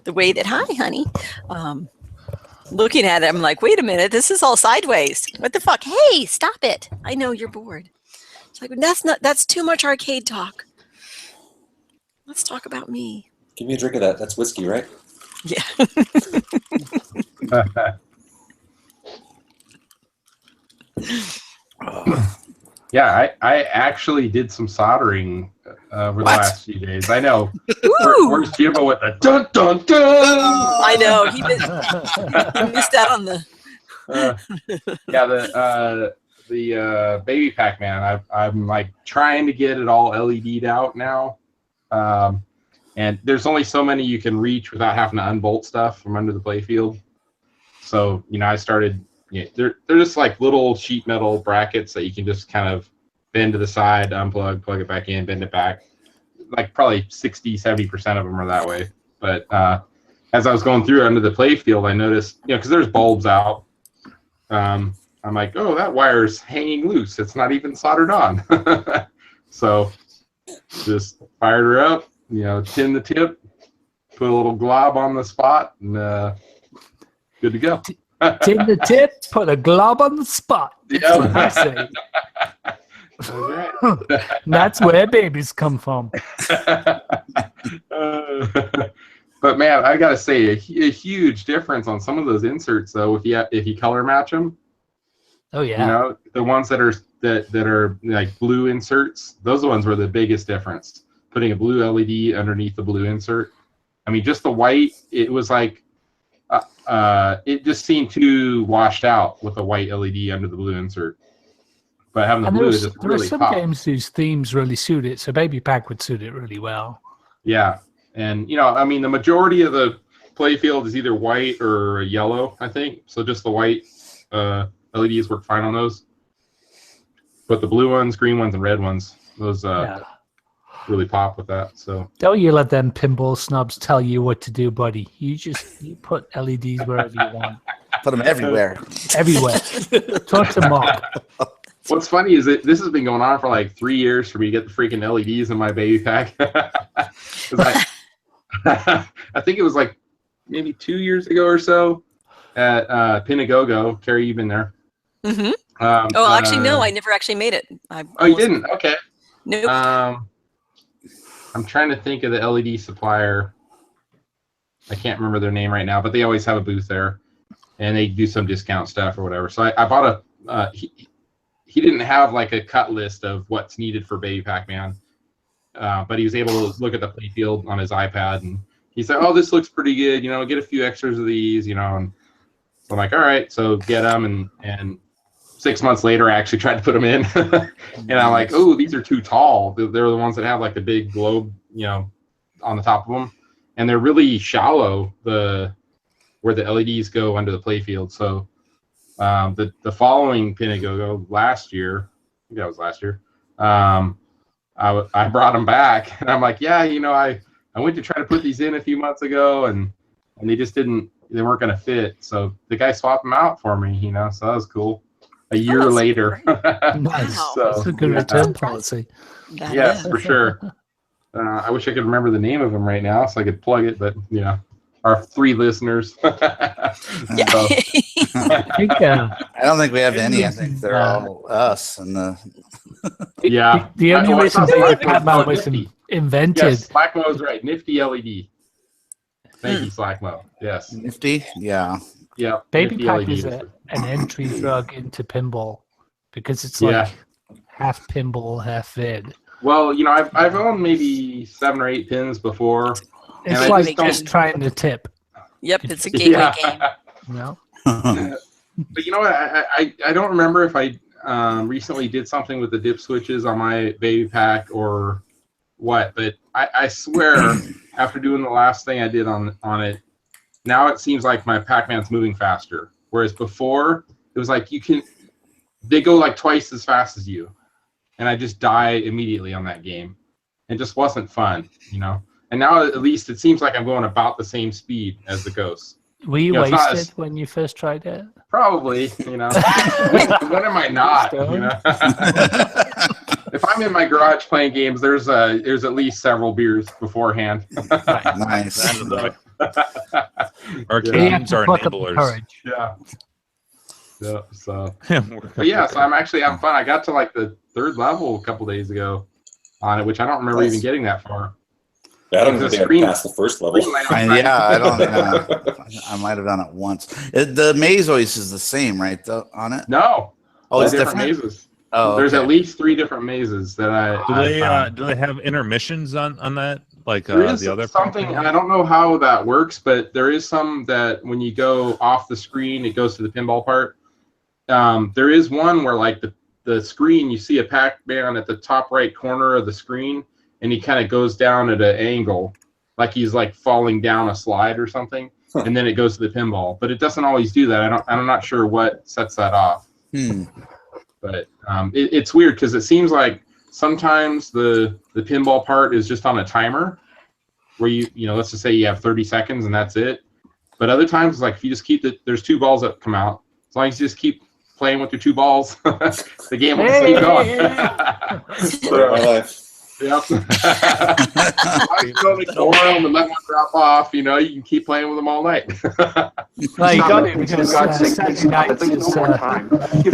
the way that hi, honey. Looking at it, I'm like, wait a minute, this is all sideways. What the fuck? Hey, stop it! I know you're bored. It's like that's too much arcade talk. Let's talk about me. Give me a drink of that. That's whiskey, right? Yeah. Yeah, I actually did some soldering over the What? last few days. I know. Woo! Where's Jimbo with the dun dun dun? I know he missed out on the. Yeah, the baby Pac-Man. I'm like trying to get it all LED'd out now, and there's only so many you can reach without having to unbolt stuff from under the playfield. So I started. They're just like little sheet metal brackets that you can just kind of bend to the side, unplug, plug it back in, bend it back. Like probably 60-70% of them are that way. But as I was going through under the playfield, I noticed, because there's bulbs out. I'm like, oh, that wire's hanging loose. It's not even soldered on. So just fired her up, tin the tip, put a little glob on the spot, and good to go. Tin the tip, put a glob on the spot. That's what I say. That's right. That's where babies come from. But man, I gotta say, a huge difference on some of those inserts, though. If you color match them, Oh yeah. the ones that are like blue inserts, those ones were the biggest difference. Putting a blue LED underneath the blue insert. I mean, just the white, it was like. It just seemed too washed out with a white LED under the blue insert. But having the And blue is just there are really some pop. games whose themes really suit it. So Baby Pack would suit it really well. Yeah, and I mean, the majority of the playfield is either white or yellow, I think. So just the white LEDs work fine on those. But the blue ones, green ones, and red ones, those really pop with that. So Don't you let them pinball snobs tell you what to do, buddy. You put LEDs wherever you want. Put them everywhere. Everywhere. Talk to Mark. what's funny is that this has been going on for like 3 years for me to get the freaking LEDs in my baby pack. Like, I think it was like maybe 2 years ago or so at Pinagogo. Carrie, you've been there. Mm-hmm. Actually, no, I never actually made it. You didn't? Okay. Nope. I'm trying to think of the LED supplier. I can't remember their name right now, but they always have a booth there, and they do some discount stuff or whatever. So I bought he didn't have like a cut list of what's needed for Baby Pac-Man, but he was able to look at the playfield on his iPad, and he said, "Oh, this looks pretty good. Get a few extras of these, And so I'm like, "All right." So get them, and 6 months later, I actually tried to put them in, and I'm like, "Oh, these are too tall. They're the ones that have like the big globe, on the top of them, and they're really shallow. Where the LEDs go under the playfield." So the following Pinagogo last year, I think that was last year, I brought them back, and I'm like, "Yeah, I went to try to put these in a few months ago, and they just didn't. They weren't going to fit. So the guy swapped them out for me, So that was cool. A year later. Nice. Wow. That's a good return policy. Yes, for sure. I wish I could remember the name of them right now so I could plug it, but our 3 listeners. Yeah. So, I think, I don't think we have any. I think they're all us. And yeah. the only Well, reason it's not Baby Slack Mode, Pac-Man it's was Nifty. invented. Yes, Slack Mo's right. Nifty LED. Thank you, Slack Mo. Yes. Nifty, yeah. Yeah. Baby Nifty Pack LED. is an entry drug into pinball because it's like half pinball, half vid. Well, I've owned maybe 7 or 8 pins before. It's I like just just trying to tip. Yep, it's a gateway game. But you know what? I don't remember if I recently did something with the dip switches on my baby pack or what, but I swear after doing the last thing I did on it, now it seems like my Pac-Man's moving faster. Whereas before it was like they go like twice as fast as you, and I just die immediately on that game. It just wasn't fun, And now at least it seems like I'm going about the same speed as the ghosts. Were you wasted when you first tried it? Probably, when am I not? If I'm in my garage playing games, there's at least several beers beforehand. Nice. Our You have games to are pluck up the enablers. courage. Yeah. So I'm actually having fun. I got to like the 3rd level a couple days ago on it, which I don't remember even getting that far. I don't even think I passed the first level. I don't. I might have done it once. The maze always is the same, right? On it. No. Oh, it's different different. mazes. Oh, There's okay. at least 3 different mazes that I Do they have intermissions on that? Like there is the other something, and I don't know how that works, but there is some that when you go off the screen, it goes to the pinball part. There is one where like the screen, you see a Pac-Man at the top right corner of the screen, and he kind of goes down at an angle, like he's like falling down a slide or something, and then it goes to the pinball. But it doesn't always do that. I'm not sure what sets that off. But it's weird because it seems like sometimes the pinball part is just on a timer, where let's just say you have 30 seconds and that's it. But other times it's like if you just keep there's 2 balls that come out. As long as you just keep playing with your 2 balls, the game will just keep going. Story of my life. Yep. I go to the forum and let one drop off. You can keep playing with them all night. No, you got it because Saturday night is Saturday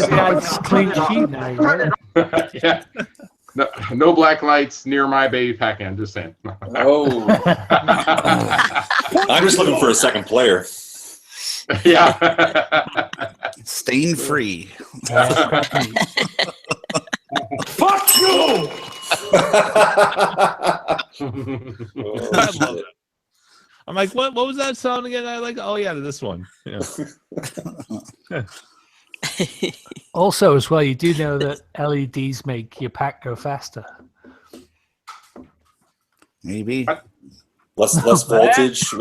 night's clean sheet now, right? Yeah. No black lights near my baby Pac-Man. Just saying. Oh. I'm just looking for a second player. Yeah. Stain free. Fuck you! I love it. I'm like, what was that sound again? I like, oh yeah, this one. Yeah. Also, as well, you do know that LEDs make your pack go faster. Maybe. Less voltage.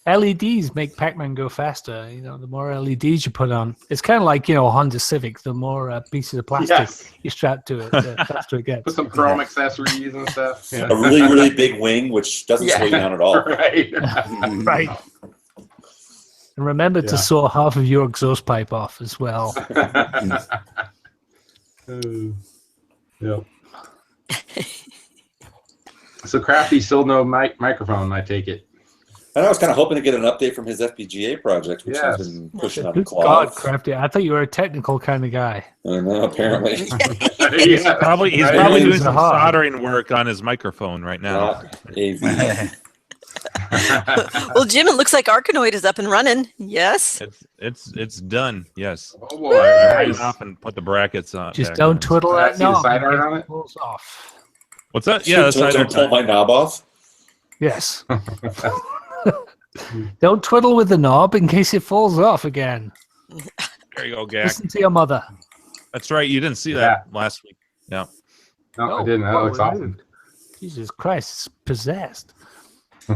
LEDs make Pac-Man go faster. You know, the more LEDs you put on, it's kind of like, you know, a Honda Civic. The more pieces of plastic Yes. you strap to it, the faster it gets. Put some chrome accessories and stuff. Yeah. A really, really big wing, which doesn't slow you down at all. Right. Right. And remember to saw half of your exhaust pipe off as well. Yep. So Crafty still no microphone, I take it. And I was kind of hoping to get an update from his FPGA project, which Yes. has been pushing out the Good cloud. God, Crafty. I thought you were a technical kind of guy. I know, apparently. He's probably Right. doing It's some hard. soldering work on his microphone right now. Not AV. Well, Jim, it looks like Arkanoid is up and running. Yes. It's done. Yes. Oh boy. I Nice. off and put the brackets on. Just back don't on. twiddle Can I that see the knob. side art in case on it it? falls off. What's that? Yeah, that's don't pull my knob off. Yes. Don't twiddle with the knob in case it falls off again. There you go, Gak. Listen to your mother. That's right. You didn't see that last week. Yeah. No, I didn't. That looks whoa, awesome. Jesus Christ, it's possessed. I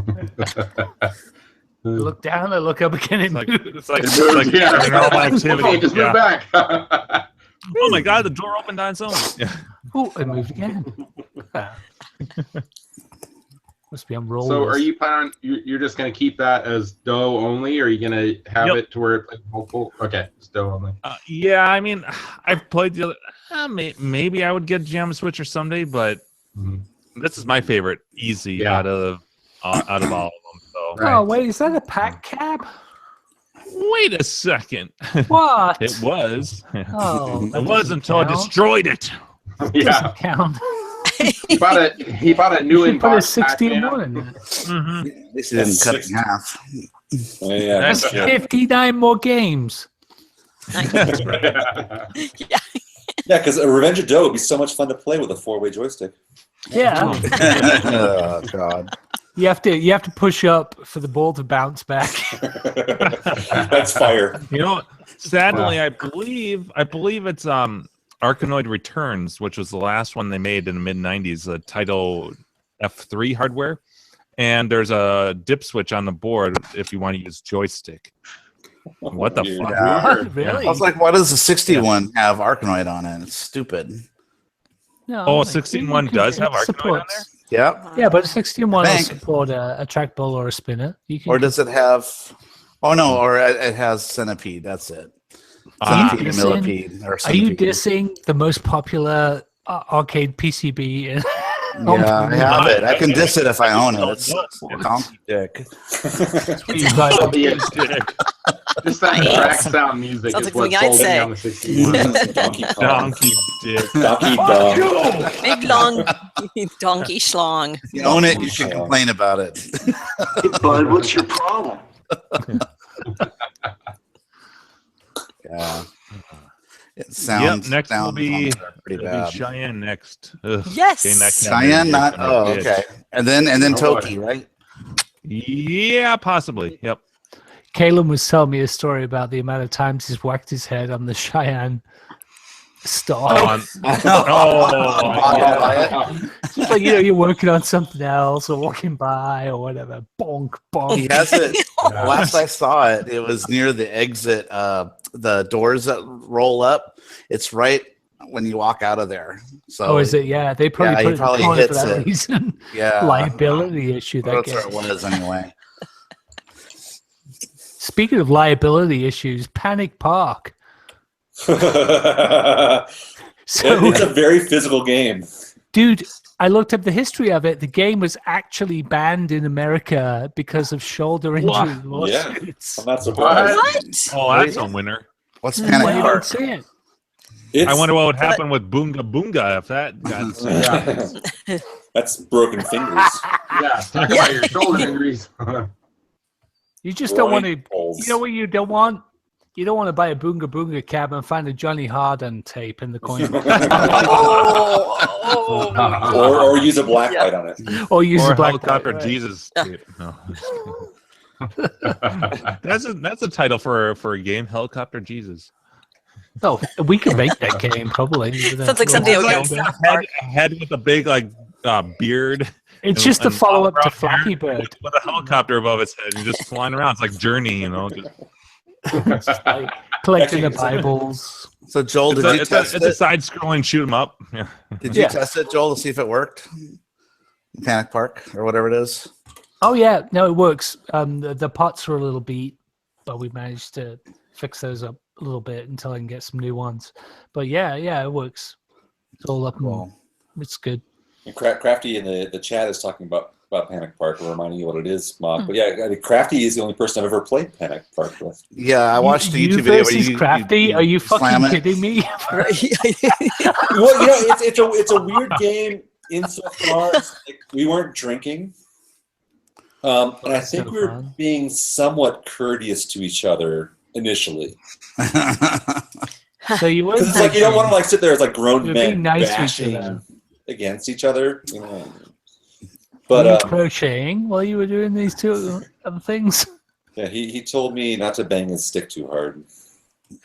look down, I look up again, It's and like moves. it's like, It it's moves, like yeah. paranormal activity. Okay, just move Yeah. back. Oh my God, the door opened on its own. Yeah. Oh, it moved again. Ah. Must be on roll. So are you planning? You're just going to keep that as dough only, or are you going to have Yep. it to where it plays multiple? Okay, it's dough only. Yeah, I mean, I've played the other. Maybe I would get Jam Switcher someday, but this is my favorite, easy Yeah. out of all of them. So Right. Oh, wait, is that a pack cab? wait a second. What? It was. Oh, It was until I destroyed it. Yeah, Doesn't count. he bought a new You in put a box 60 and Pac-Man. 1 in there. Mm-hmm. At least it didn't cut it in half. Oh, yeah, That's that's true. 59 more games. Yeah. Yeah, because a Revenge of Dough would be so much fun to play with a 4-way joystick. Yeah. Oh God. You have to push up for the ball to bounce back. That's fire. You know, sadly, I believe it's Arkanoid Returns, which was the last one they made in the mid '90s. The Title F3 hardware, and there's a dip switch on the board if you want to use joystick. What the Weird. fuck? Yeah. Really? I was like, why does the 61 have Arkanoid on it? It's stupid. No, Oh, like, 16-1 it does have supports- Arkanoid on there? Yep. Yeah, but a 16-1 will Thank. support a trackball or a spinner. You can Or does it have? Oh no, or it has Centipede. That's it. Centipede and dissing- Millipede. Or Are you Centipede. dissing the most popular arcade PCB? In Yeah, I have it. I can diss it if I own it. It's donkey dick. You guys- Just that track sound music Sounds is like what something I'd sold me say. on the 61. Donkey Kong. Donkey dick. Donkey Dong. Big long donkey schlong. If you own it, you can complain about it. Bud, what's your problem? Yeah. It sounds. Next will sound be, songs are pretty it'll be bad. Cheyenne next. Ugh, Yes. getting that Cyan, not. camera Oh, dick. okay. And then Oh, boy. Toki, right? Yeah, possibly. Yep. Caleb was telling me a story about the amount of times he's whacked his head on the Cheyenne star. Just like, you're working on something else or walking by or whatever. Bonk, bonk. He has it. Last I saw it, it was near the exit. The doors that roll up. It's right when you walk out of there. So. Oh, is it? Yeah, they probably Yeah, put he it in the probably corner for hits that it. reason. Yeah. Liability issue. That That's what it gets. was anyway. Speaking of liability issues, Panic Park. So, It's a very physical game. dude, I looked up the history of it. The game was actually banned in America because of shoulder injury What? lawsuits. I'm not surprised. What? Oh, that's a winner. What's Why Panic you Park? don't see it? It's, I wonder what would happen with Boonga Boonga if that got. That's broken fingers. Yeah, talk about your shoulder injuries. You just don't want to. Groin pulls. You know what you don't want? You don't want to buy a Boonga Boonga cab and find a Johnny Harden tape in the coin box. or use a black light on it. Or use Or a black Helicopter light, right. Jesus. No. That's a title for a game, Helicopter Jesus. Oh, we could make that game probably. Sounds like something I would It's go like to. a head with a big beard. It's and- just a and follow up to brown Flappy hair Bird. with a helicopter above its head and just flying around. It's like Journey, Just, Like collecting the Actually, Bibles. So Joel, did you test it's a it? side-scrolling shoot 'em up. Yeah. Did you Yeah. test it, Joel, to see if it worked? Panic Park or whatever it is. Oh yeah, no, it works. The pots were a little beat, but we managed to fix those up a little bit until I can get some new ones. But yeah, it works. It's all up and Cool. it's good. And Crafty in the chat is talking about Panic Park, and reminding you what it is, Mock. But yeah, I mean, Crafty is the only person I've ever played Panic Park with. Yeah, I watched the you YouTube video. versus Where Crafty? Are you slam fucking it. kidding me? Well, you know, it's a weird game insofar as like, we weren't drinking, and I That's think so we were fun. being somewhat courteous to each other initially. So you Because weren't it's like you don't want to like sit there as like grown You're men being nice to each bashing other. against each other, you know. Were you But crocheting while you were doing these two other things. yeah, he told me not to bang his stick too hard.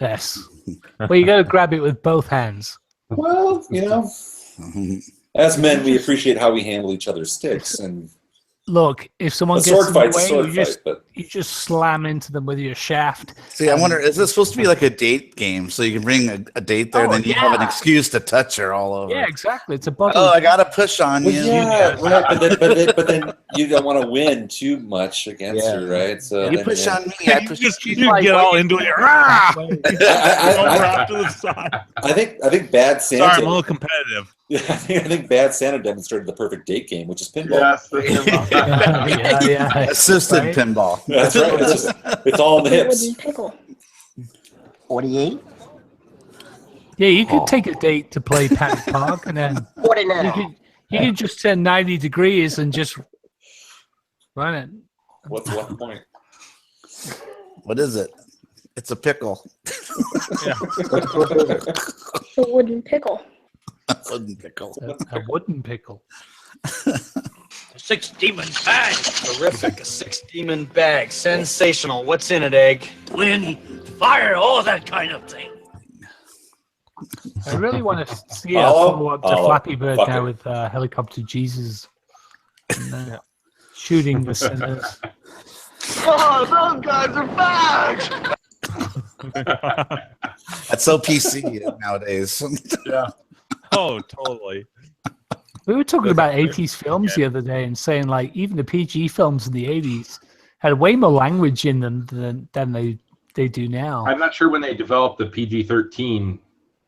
Yes. Well, you got to grab it with both hands. Well, you know, as men, we appreciate how we handle each other's sticks, and Look, if someone a gets sword in the fight's a way, sword you fight. just But you just slam into them with your shaft. See, I wonder, is this supposed to be like a date game? So you can bring a date there, Oh, and then you have an yeah. excuse to touch her all over. Yeah, exactly. It's a body. Oh, I got to push on well, you. yeah, right. But then you don't want to win too much against Yeah. her, right? So You then, push yeah. on me. I You push just she's you like, get all wait. into it. Rah! I, Over I, off to the side. I think Bad Sorry, I'm a Santa. little competitive. I think Bad Santa demonstrated the perfect date game, which is pinball. Yes, the pinball. yeah. Assisted Right? pinball. That's right. It's all in the hips. Wooden pickle. 48? Yeah, you could take a date to play Panic Park, and then 49. you could just turn 90 degrees and just run it. What's the point? What is it? It's a pickle. A wooden pickle. Wooden pickle. A wooden pickle. 6 demon bag. Terrific. A 6 demon bag. Sensational. What's in it, Egg? Wind, fire, all that kind of thing. I really want to see a Follow? follow-up to Follow. Flappy Bird Fuck now it. with Helicopter Jesus. And, shooting the sinners. Oh, those guys are back! That's so PC nowadays. Oh, totally. We were talking about 80s films the other day and saying, like, even the PG films in the 80s had way more language in them than they do now. I'm not sure when they developed the PG-13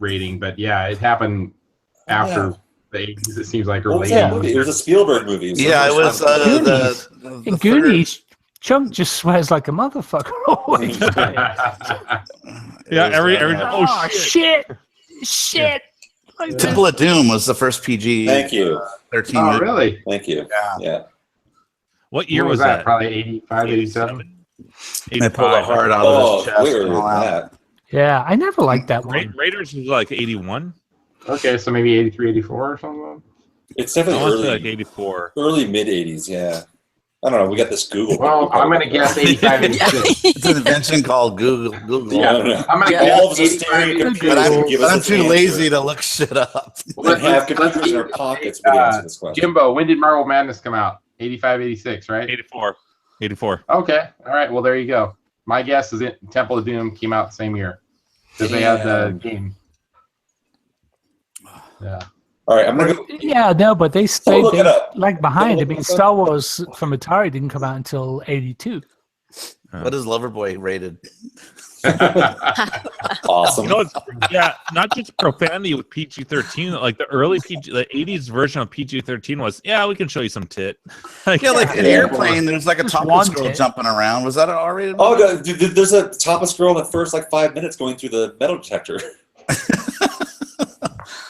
rating, but yeah, it happened after the 80s. It seems like, or What was late that movie? It was a Spielberg movie. Yeah, it was Goonies. the In Goonies, Chunk just swears like a motherfucker always. Yeah, every Oh, oh shit! Shit! Like that. Temple of Doom was the first PG. Thank you. 13 Oh, movie. really? Thank you. Yeah. Yeah. What year When was that? that? Probably 85, 87. They pulled a heart out Oh, of his chest. clearly and all that. that. Yeah, I never liked that one. Raiders was like 81. Okay, so maybe 83, 84 or something. It's I definitely want to say early, like 84. early mid '80s. Yeah. I don't know. We got this Google. Well, I'm going to guess 85, 86. It's an invention called Google. I don't know. I'm going to All of us are guess staring at 85, computers But and give us I'm this too answer. lazy to look shit up. We have computers in our pockets with the answer to this question. Jimbo, when did Marvel Madness come out? 85, 86, right? 84. 84. Okay. All right. Well, there you go. My guess is Temple of Doom came out the same year because they had the game. Yeah. All right, I'm gonna go. Yeah, no, but they stayed look it up. lag behind. I Look mean, it up. Star Wars from Atari didn't come out until '82. What is Loverboy rated? Awesome. You know, yeah, not just profanity with PG-13. Like the early the 80s version of PG-13 was, yeah, we can show you some tit. Yeah, like an Yeah. airplane. There's like a Just topless one girl tit. jumping around. Was that an R-rated? Oh, movie? there's a topless girl in the first like 5 minutes going through the metal detector.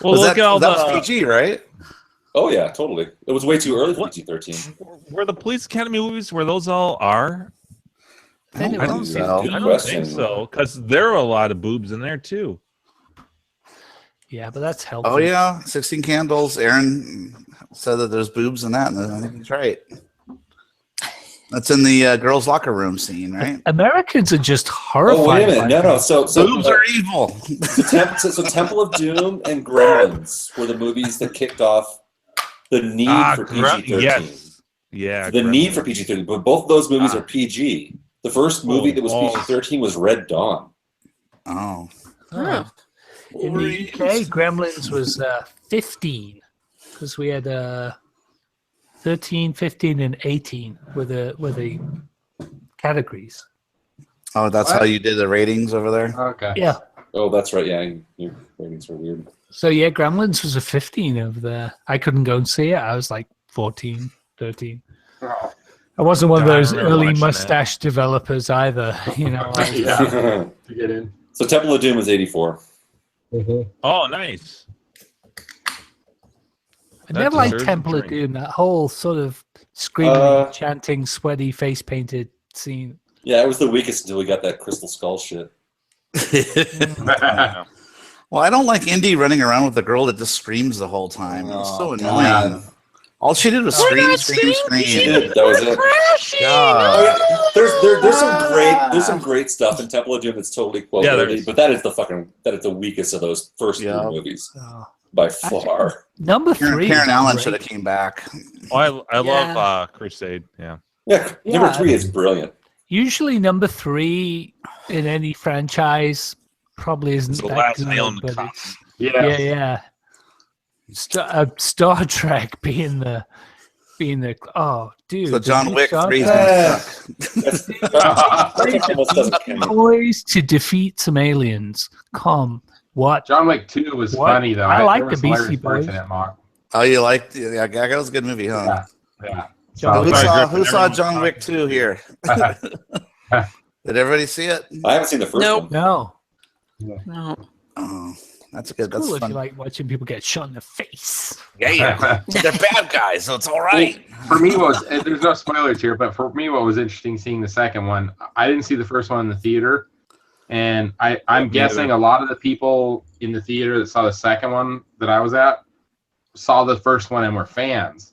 Well, was look at all that was the PG, right? Oh yeah, totally. It was way too early for What? PG-13. were the Police Academy movies where those all are. I think I it don't was. know. Good I don't question. think so, because there are a lot of boobs in there too. Yeah, but that's helpful. Oh yeah, 16 Candles. Aaron said that there's boobs in that, and I think he's right. That's in the girls' locker room scene, right? Americans are just horrified. Oh wait a minute! by No. that. So Boobs are evil. so Temple of Doom and Gremlins were the movies that kicked off the need for PG-13. Yes. Yeah. The need for PG-13, but both of those movies are PG. The first movie that was Oh. PG-13 was Red Dawn. Oh. Oh. In the UK, Gremlins was 15 because we had 13, 15, and 18 were the categories. Oh, that's how you did the ratings over there? Okay. Yeah. Oh, that's right. Yeah, your ratings were weird. So yeah, Gremlins was a 15 over there. I couldn't go and see it. I was like 14, 13. Oh. I wasn't one of God, I those remember early watching mustache developers either. You know. Yeah. To get in. So Temple of Doom was 84. Oh, nice. I never That's a liked surge Temple of drink. Doom. That whole sort of screaming, chanting, sweaty, face painted scene. Yeah, it was the weakest until we got that Crystal Skull shit. Well, I don't like Indy running around with the girl that just screams the whole time. It's so annoying. God. All she did was scream, scream, scream. That was it. God. Oh, yeah. There's some great stuff in Temple of Doom that's totally quote worthy, but that is the weakest of those first three movies by far. Number three. Karen Allen should have came back. Oh, I love Crusade. Yeah. Yeah, number 3 is brilliant. Usually, number 3 in any franchise probably isn't The that last good, nail in the but coffin. yeah. Star Trek being the oh dude. So John Wick 3 is Boys to defeat some aliens. What? John Wick 2 was funny though. I like there the was Beastie hilarious parts Boys. in it, Mark. Oh, you liked? Yeah, that was a good movie, huh? Yeah. Who saw John Wick 2 here? Did everybody see it? I haven't seen the first one. No. Oh, that's good. Cool That's if fun. you like watching people get shot in the face. Yeah, they're bad guys, so it's all right. For me, there's no spoilers here, but for me, what was interesting seeing the second one, I didn't see the first one in the theater, and I'm guessing a lot of the people in the theater that saw the second one that I was at saw the first one and were fans,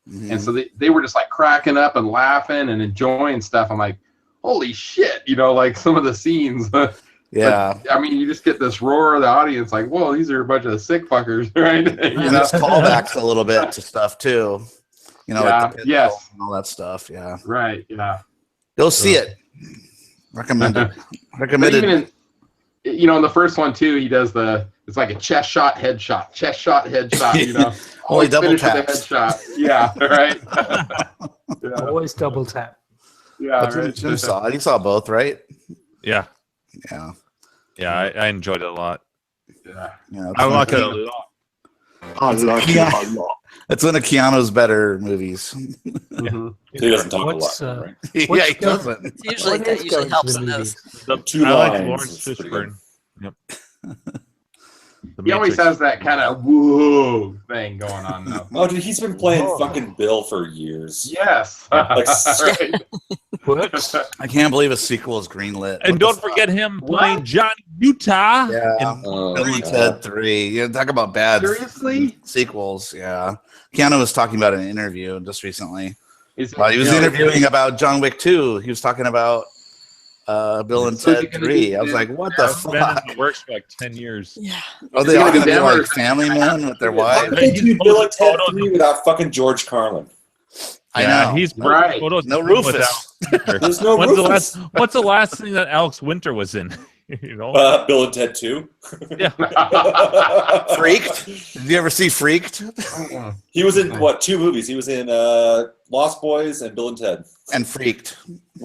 and so they were just like cracking up and laughing and enjoying stuff. I'm like, holy shit, like some of the scenes. Yeah. But, I mean, you just get this roar of the audience, like, whoa, these are a bunch of sick fuckers, right? And there's callbacks a little bit to stuff too. Like the yes, and all that stuff. Yeah. Right. Yeah. Go see it. Recommend it. But even in the first one too, he does it's like a chest shot, headshot, chest shot, headshot. Only double finish with a taps. headshot. Yeah. Right. Yeah. Always double tap. Yeah. That's what Right. Jim saw. You saw both, right? Yeah. Yeah. Yeah, I enjoyed it a lot. Yeah. I like it a lot. I like it a lot. It's one of Keanu's better movies. So he doesn't talk a lot, right? Yeah, he doesn't. It's usually What that is usually going helps to in the those. Two I like lines. Lawrence It's pretty good. Fishburne. Yep. He always has that kind of whoa thing going on though. Oh, dude, he's been playing fucking Bill for years. Yes. Like, Right. Works. I can't believe a sequel is greenlit. And don't forget him playing Johnny Utah. Yeah. in Oh, Bill and God. Ted 3. Yeah, talk about bad Seriously? sequels. Yeah. Keanu was talking about an interview just recently. Is He was interviewing about John Wick 2. He was talking about Bill and So is Ted it gonna 3. be- I was like, what the It's been fuck? in the works for like 10 years. Yeah. Are they Is it all gonna going be to be them or- like family men with their How wives? could they He's do Bill and posting Ted photos 3 without fucking George Carlin? I Yeah, know. he's Right. photos No of him with Rufus. Alex Winter. There's no Rufus. What's the last thing that Alex Winter was in? Bill and Ted 2? Yeah. Freaked? Did you ever see Freaked? He was in, 2 movies? He was in Lost Boys and Bill and Ted. And Freaked.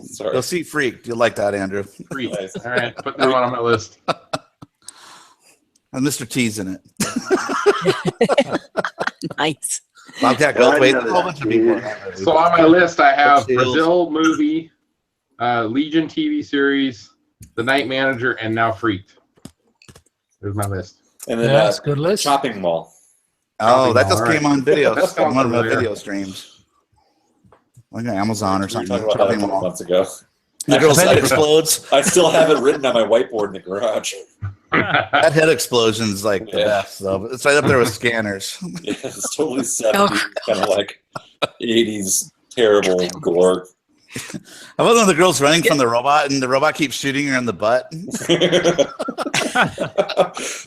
Sorry. Go see Freaked. You'll like that, Andrew. Freak. Nice. All right, put that one on my list. And Mr. T's in it. Nice. Bobcat Goldthwait. A whole bunch of people. in that movie. So on my list, I have Shields. Brazil movie, Legion TV series, The Night Manager, and now Freaked. There's my list. And then Yeah, that's a good list. Shopping Mall. Oh, that just All right. came on video. That's On one of my familiar. video streams. Like on Amazon or We were something. talking about that a Shopping couple mall. months ago. The girl's I- head explodes. I still have it written on my whiteboard in the garage. That head explosion's like the Yeah. best, though. It's right up there with Scanners. Yeah, it's totally 70s, kind of like 80s terrible gore. I love when the girl's running from the robot and the robot keeps shooting her in the butt.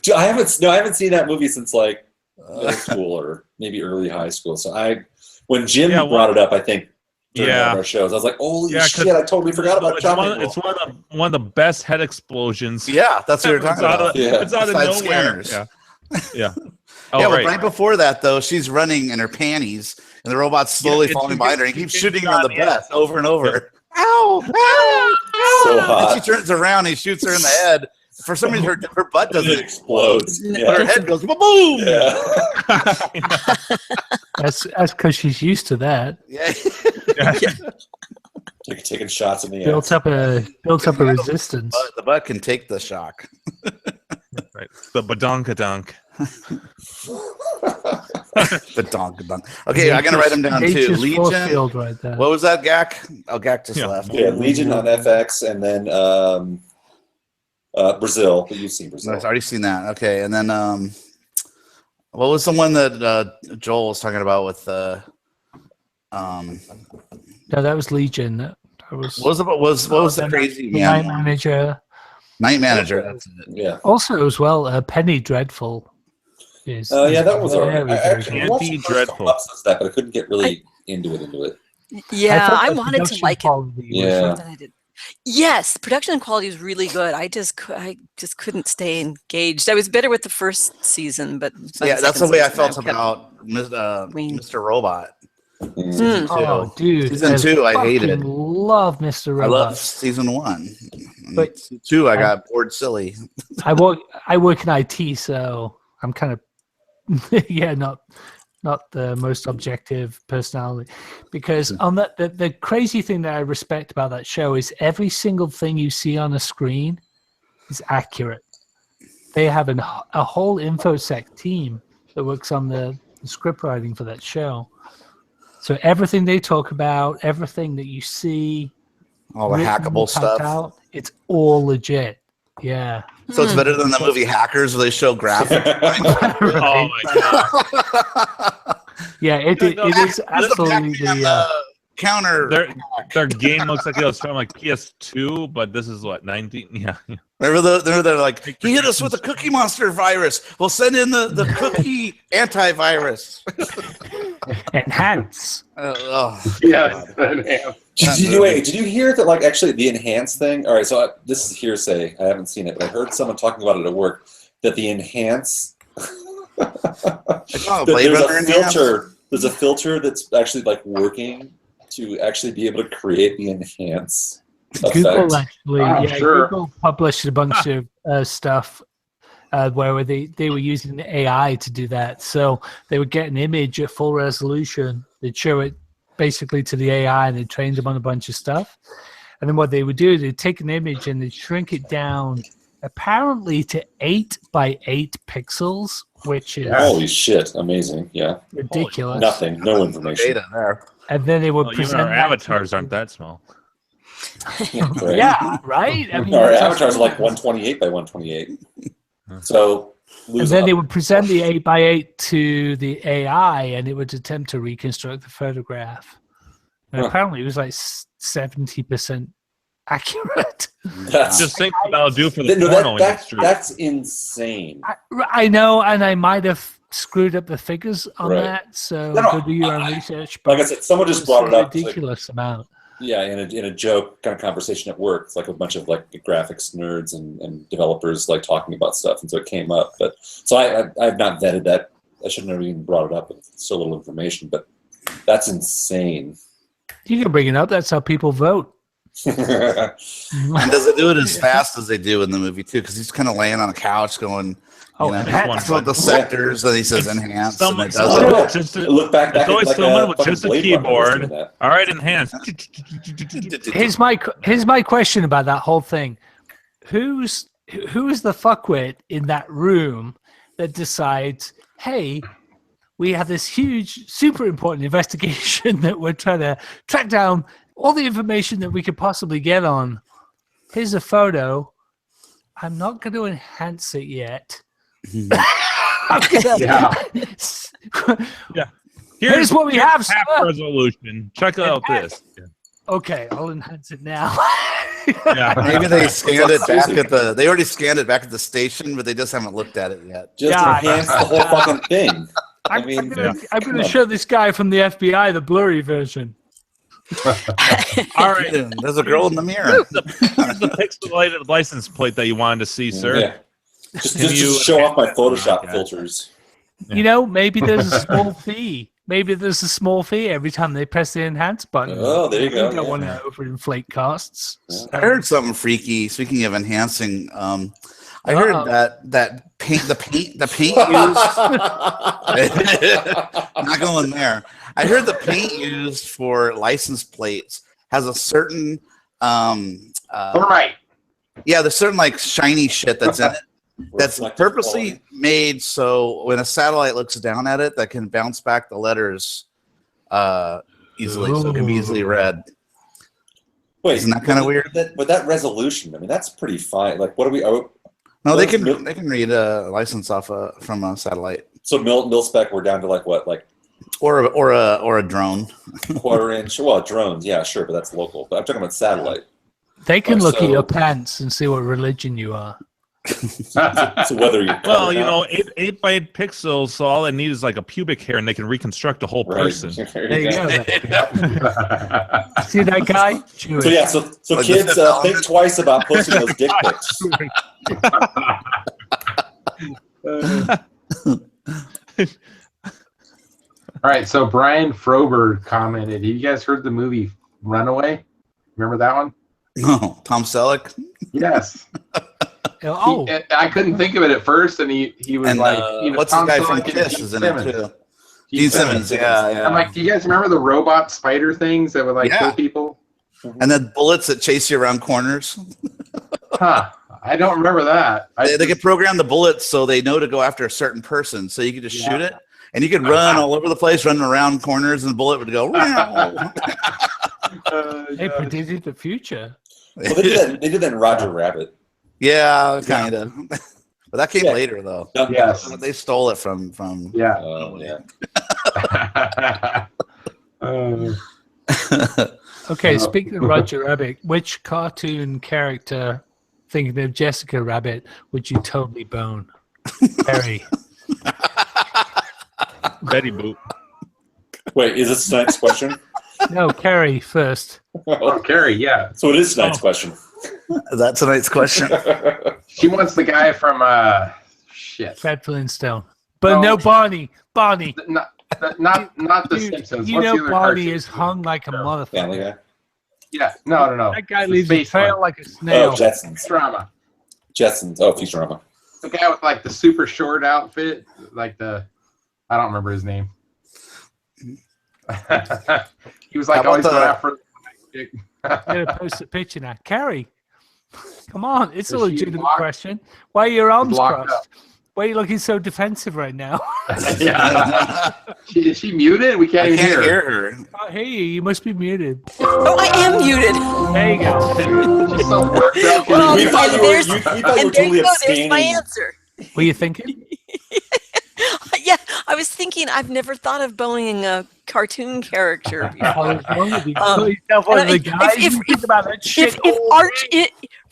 Dude, I haven't seen that movie since like middle school or maybe early high school. So when Jim brought it up, I think during one of our shows, I was like, "Holy shit! I totally forgot about chopping." It's one of the best head explosions. Yeah, that's what we're talking about. It's out of nowhere. Scanners. Yeah. But right before that, though, she's running in her panties, and the robot's slowly falling behind her, and he keeps shooting her in the butt over and over. Ow! Ow! So hot. And she turns around, and he shoots her in the head. For some reason, her butt doesn't explode, but her head goes boom. Yeah. That's because she's used to that. Yeah. Taking shots in the built ass. up a resistance. The butt can take the shock. Right. The badonkadonk. Badonkadonk. Okay, I'm gonna write them down too. Legion. Right there. What was that, Gak? Oh, Gak just left. Yeah, Legion on FX, and then Brazil. But you've seen Brazil. I've already seen that. Okay, and then what was the one that Joel was talking about with No, that was Legion. That was. What was the crazy Night Manager? Night Manager. That's it. Yeah. Also, as well, Penny Dreadful. Yeah, that was alright. I actually Penny watched the first Dreadful. couple episodes of that, but I couldn't get really into it. Yeah, thought I the wanted to production like it. quality was Yeah. more than I did. Yes, production quality was really good. I just couldn't stay engaged. I was better with the first season, but Yeah, that's the way I felt about Mr. Robot. Season two. Oh, dude. Season 2, I hated. Love Mr. Robot. I loved season 1. But season 2, I got bored silly. I work in IT, so I'm kind of not the most objective personality, because on the crazy thing that I respect about that show is every single thing you see on the screen is accurate. They have a whole infosec team that works on the script writing for that show. So everything they talk about, everything that you see, all the hackable stuff, it's all legit. Yeah. So it's better than the movie Hackers where they show graphics. Oh my god. Yeah, it is absolutely the counter. Their game looks like it was from like PS2, but this is what 19. Yeah. Remember they're like, he hit us with a Cookie Monster virus. We'll send in the cookie antivirus. Enhance. Yeah. Did you hear that? Like, actually, the enhance thing. All right, so this is hearsay. I haven't seen it, but I heard someone talking about it at work. That the enhance. There's a filter that's actually like working to actually be able to create the enhance. Google actually, sure. Google published a bunch of stuff where they were using the AI to do that. So they would get an image at full resolution. They'd show it basically to the AI, and they trained them on a bunch of stuff. And then what they would do is they'd take an image and they'd shrink it down apparently to 8 by 8 pixels, which is holy shit, amazing. Yeah, ridiculous. Nothing, no information. Data there. And then they would present even our avatars aren't that small. Right. Yeah, right. I mean, our avatars are like 128 by 128. So, and then they would present the 8 by 8 to the AI, and it would attempt to reconstruct the photograph. And apparently, it was like 70% accurate. That's just think what that'll do for the porno industry. That's insane. I know, and I might have screwed up the figures on that. So go do your own research. Like I said, someone just brought it up. Ridiculous amount. Yeah, in a joke kind of conversation at work. It's like a bunch of like graphics nerds and developers like talking about stuff, and so it came up. But so I have not vetted that. I should have never even brought it up. It's so little information, but that's insane. You can bring it up. That's how people vote. And does it do it as fast as they do in the movie too? Because he's kind of laying on a couch going, the sectors, and he says enhance. Someone just look back. It's always someone with just a keyboard. All right, enhance. Here's my question about that whole thing. Who is the fuckwit in that room that decides, hey, we have this huge, super important investigation that we're trying to track down all the information that we could possibly get on. Here's a photo. I'm not going to enhance it yet. Yeah. Here's what we have. Half resolution. Check out this. Okay, I'll enhance it now. Yeah. Maybe they scanned it back at the. They already scanned it back at the station, but they just haven't looked at it yet. Just Yeah. enhance the whole fucking thing. I'm yeah. gonna show this guy from the FBI the blurry version. All right. There's a girl in the mirror. Here's the pixelated license plate that you wanted to see, sir. Yeah. Just show off my Photoshop filters. You know, maybe there's a small fee. Maybe there's a small fee every time they press the enhance button. Oh, there you go. You don't want to overinflate costs. I heard something freaky. Speaking of enhancing, I heard that the paint used. Not going there. I heard the paint used for license plates has a certain right. Yeah, there's certain like shiny shit that's in it. That's purposely made so when a satellite looks down at it, that can bounce back the letters easily, so it can be easily read. Wait, isn't that kind of weird? But that resolution, I mean, that's pretty fine. Like, what are we? No, they can read a license off from a satellite. So mil spec, we're down to like what, like, or a drone. Quarter-inch. Well, drones, yeah, sure, but that's local. But I'm talking about satellite. They can look at your pants and see what religion you are. So whether you're well, you know, 8 by 8 pixels, so all they need is like a pubic hair, and they can reconstruct a whole person. There you go. See that guy? Jewish. So yeah, so kids think twice about posting those dick pics. All right, so Brian Froberg commented, have you guys heard the movie Runaway? Remember that one? No, Tom Selleck? Yes. Oh, I couldn't think of it at first, and he was and, like, what's Tom the guy Selleck from and Kiss Gene is in it Simmons. too? Gene Simmons, yeah. I'm like, do you guys remember the robot spider things that would like kill people? And then bullets that chase you around corners. Huh. I don't remember that. They can program the bullets so they know to go after a certain person, so you can just shoot it, and you could run all over the place, running around corners, and the bullet would go. They predicted the future. Well, they did that in Roger Rabbit. Yeah, kind of. But that came later, though. Yes. They stole it from. Yeah. Oh, yeah. Okay, speaking of Roger Rabbit, which cartoon character, thinking of Jessica Rabbit, would you totally bone? Harry. Betty Boop. Wait, is this tonight's question? No, Carrie first. Oh, Carrie, yeah. So it is tonight's question. Is that tonight's question? She wants the guy from shit. Fred Flintstone. But no Barney. Barney. Not the Dude, Simpsons. you What's know the other Barney cartoon? is hung like a motherfucker. Family Guy. Yeah, no. That guy The leaves a space trail one. like a snail. Oh, Jetsons. Futurama. Jetsons. Oh, Futurama. The guy with like the super short outfit, like I don't remember his name. He was like How always about going after. I'm gonna post a picture now. Carrie, come on, it's Is a she legitimate locked? question. Why are your arms locked crossed? Why are you looking so defensive right now? Yeah. Is she muted? We can't I even can't hear her. hear her. Oh, hey, you must be muted. Oh, I am muted. There you go. She's so worked up. Well, We thought and you were there's, totally and there you go. There's my abstaining. answer. What are you thinking? Yeah, I was thinking I've never thought of boning a cartoon character before. What is wrong with you? Um, Call yourself one of the if- guys if- who think about that shit.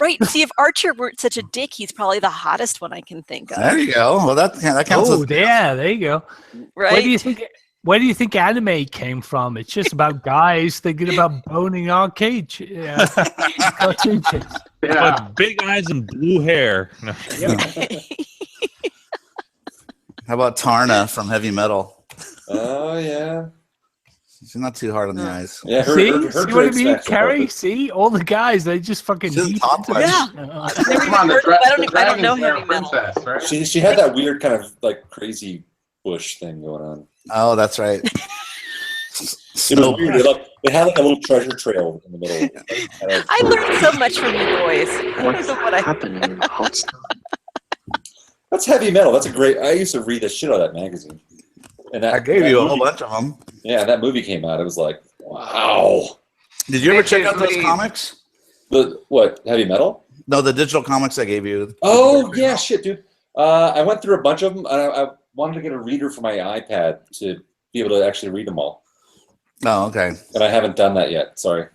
Right, see, if Archer weren't such a dick, he's probably the hottest one I can think of. There you go. Well, that counts. Oh, As, yeah, there you go. Right? Where do you think anime came from? It's just about guys thinking about boning arcade cartoon chicks. Yeah. With big eyes and blue hair. No. how about Tarna from Heavy Metal? Oh, yeah. She's not too hard on the eyes. Yeah, See her what I Drake's mean, actually Carrie? perfect. See, all the guys, they just fucking She doesn't deep talk into much. it. I've never Come even on, heard of, I don't Dragon's know Lair heavy metal. Princess, right? She had that weird kind of like crazy bush thing going on. Oh, that's right. It was weird. It had like a little treasure trail in the middle. I learned so much from you boys. I don't know what I happening? That's Heavy Metal. That's a great. I used to read the shit out of that magazine. And that, I gave that you a movie, whole bunch of them. Yeah, that movie came out. It was like, wow. Did you ever check out those comics? The what? Heavy Metal? No, the digital comics I gave you. Oh yeah, shit, dude. I went through a bunch of them, and I wanted to get a reader for my iPad to be able to actually read them all, Oh, okay. and I haven't done that yet. Sorry.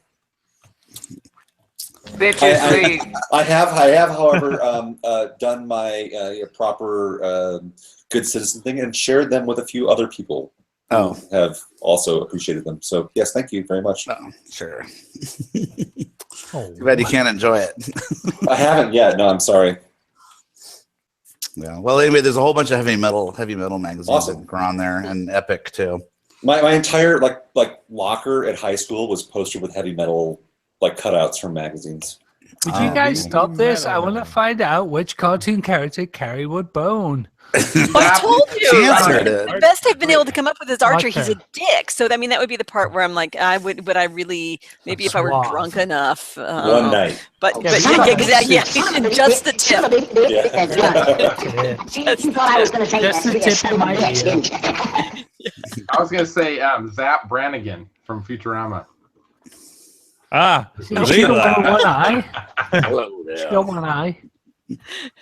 bitches. I have, however, done my proper good citizen thing and shared them with a few other people who have also appreciated them. So yes, thank you very much. Oh, sure. Too bad you can't enjoy it. I haven't yet. No, I'm sorry. Yeah. Well, anyway, there's a whole bunch of heavy metal magazines that are on there, and Epic too. My entire like locker at high school was posted with heavy metal like cutouts from magazines. Would you guys stop this? I want to find out which cartoon character Carrie would bone. I told you. She answered it. The best I've been able to come up with is Archer. He's a dick. So I mean, that would be the part where I'm like, would I really? Maybe if I were drunk enough. One night. But yeah, exactly. Yeah, just the tip. She thought I was going to say Just the tip of my ear. I was gonna say Zap Brannigan from Futurama. She got one eye. Hello She there. got one eye.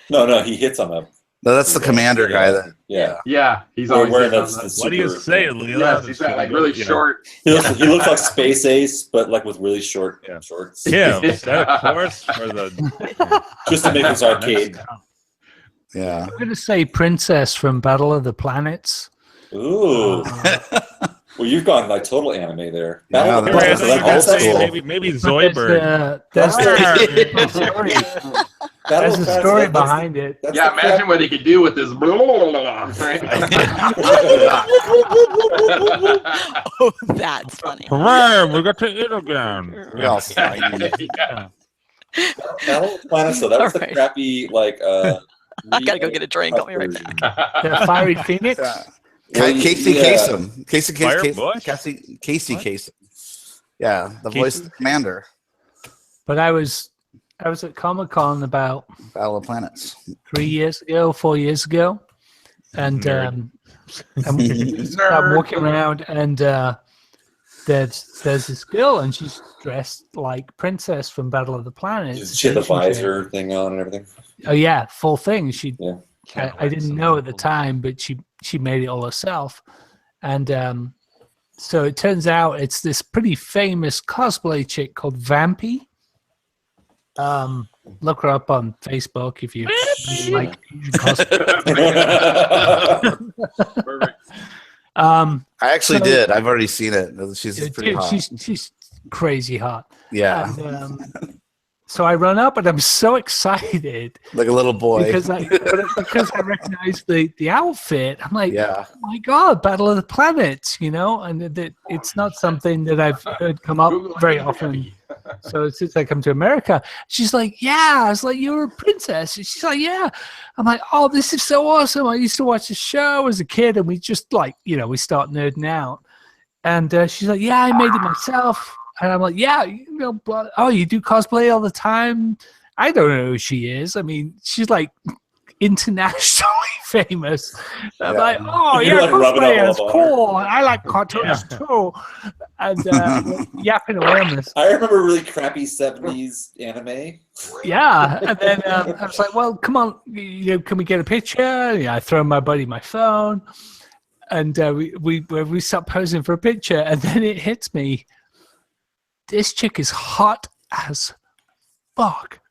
No, he hits on them. No, that's the commander guy. That Yeah, he's We're always wearing hitting that. on that. What do you say, Leela? Yes, he's got like really short. He looks like Space Ace, but like with really short shorts. Kim, is that a chorus or the? Just to make this arcade. Yeah. I'm going to say Princess from Battle of the Planets. Ooh. Well, you've gone like total anime there. Yeah, Battle of the Planets, that's old school. Maybe Zoidberg. There's Battle of a the story Planets, behind it. that's Yeah, the imagine what he could do with this. Oh, that's funny. Hooray, we got to eat again. We all slimy. Battle of the Planets, though, that was the Alright. crappy like. I gotta go get a drink. I'll be right back. The Fiery Phoenix. Casey Kasem. Casey Firebush? Kasem. Yeah, the voice of the commander. But I was at Comic-Con about Battle of Planets. 4 years ago, and I'm walking around, and there's this girl, and she's dressed like Princess from Battle of the Planets. She had the visor thing on and everything. Oh yeah, full thing. Yeah. I didn't know at the time, but she made it all herself, and so it turns out it's this pretty famous cosplay chick called Vampy. Look her up on Facebook if you like cosplay. I actually did. I've already seen it. She's pretty hot. She's crazy hot. Yeah, And, so I run up and I'm so excited like a little boy. because I recognize the outfit. I'm like, Yeah. oh my God, Battle of the Planets, and it's not something that I've heard come up very often. So since I come to America, she's like, yeah. I was like, you're a princess. And she's like, yeah. I'm like, oh, this is so awesome. I used to watch the show as a kid, and we just we start nerding out. And she's like, yeah, I made it myself. And I'm like, yeah, oh, you do cosplay all the time? I don't know who she is. I mean, she's like internationally famous. I'm like, oh, You're, yeah, like, rubbing cosplay is elbow on her. cool. I like cartoons too. And yapping away on this. I remember really crappy 70s anime. Yeah, and then I was like, well, come on, can we get a picture? Yeah, I throw my buddy my phone, and we start posing for a picture, and then it hits me. This chick is hot as fuck.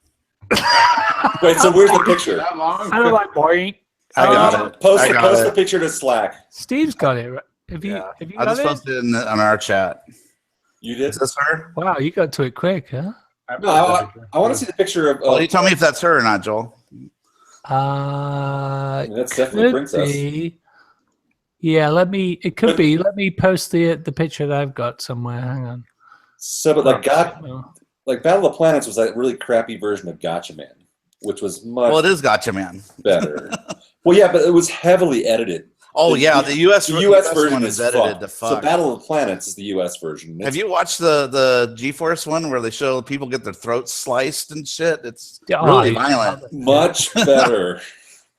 Wait, so where's the picture? That long? I don't like boing. I got it. Post I got the it. picture to Slack. Steve's got it. Right? Have you? Yeah. Have you I got just it? posted it on our chat. You did? Is this her? Wow, you got to it quick, huh? No, I want to see the picture of. Well, you tell me if that's her or not, Joel. That's definitely could Princess. be. Yeah, it could be. Let me post the picture that I've got somewhere. Hang on. So, but like Battle of the Planets was that really crappy version of Gotcha Man, which was much Well, it is Gotcha Man. better. Well, yeah, but it was heavily edited. Oh, yeah, the US version one is is edited fucked. to So fuck. Battle of the Planets is the US version. Have you watched the GeForce one where they show people get their throats sliced and shit? It's really violent. Much better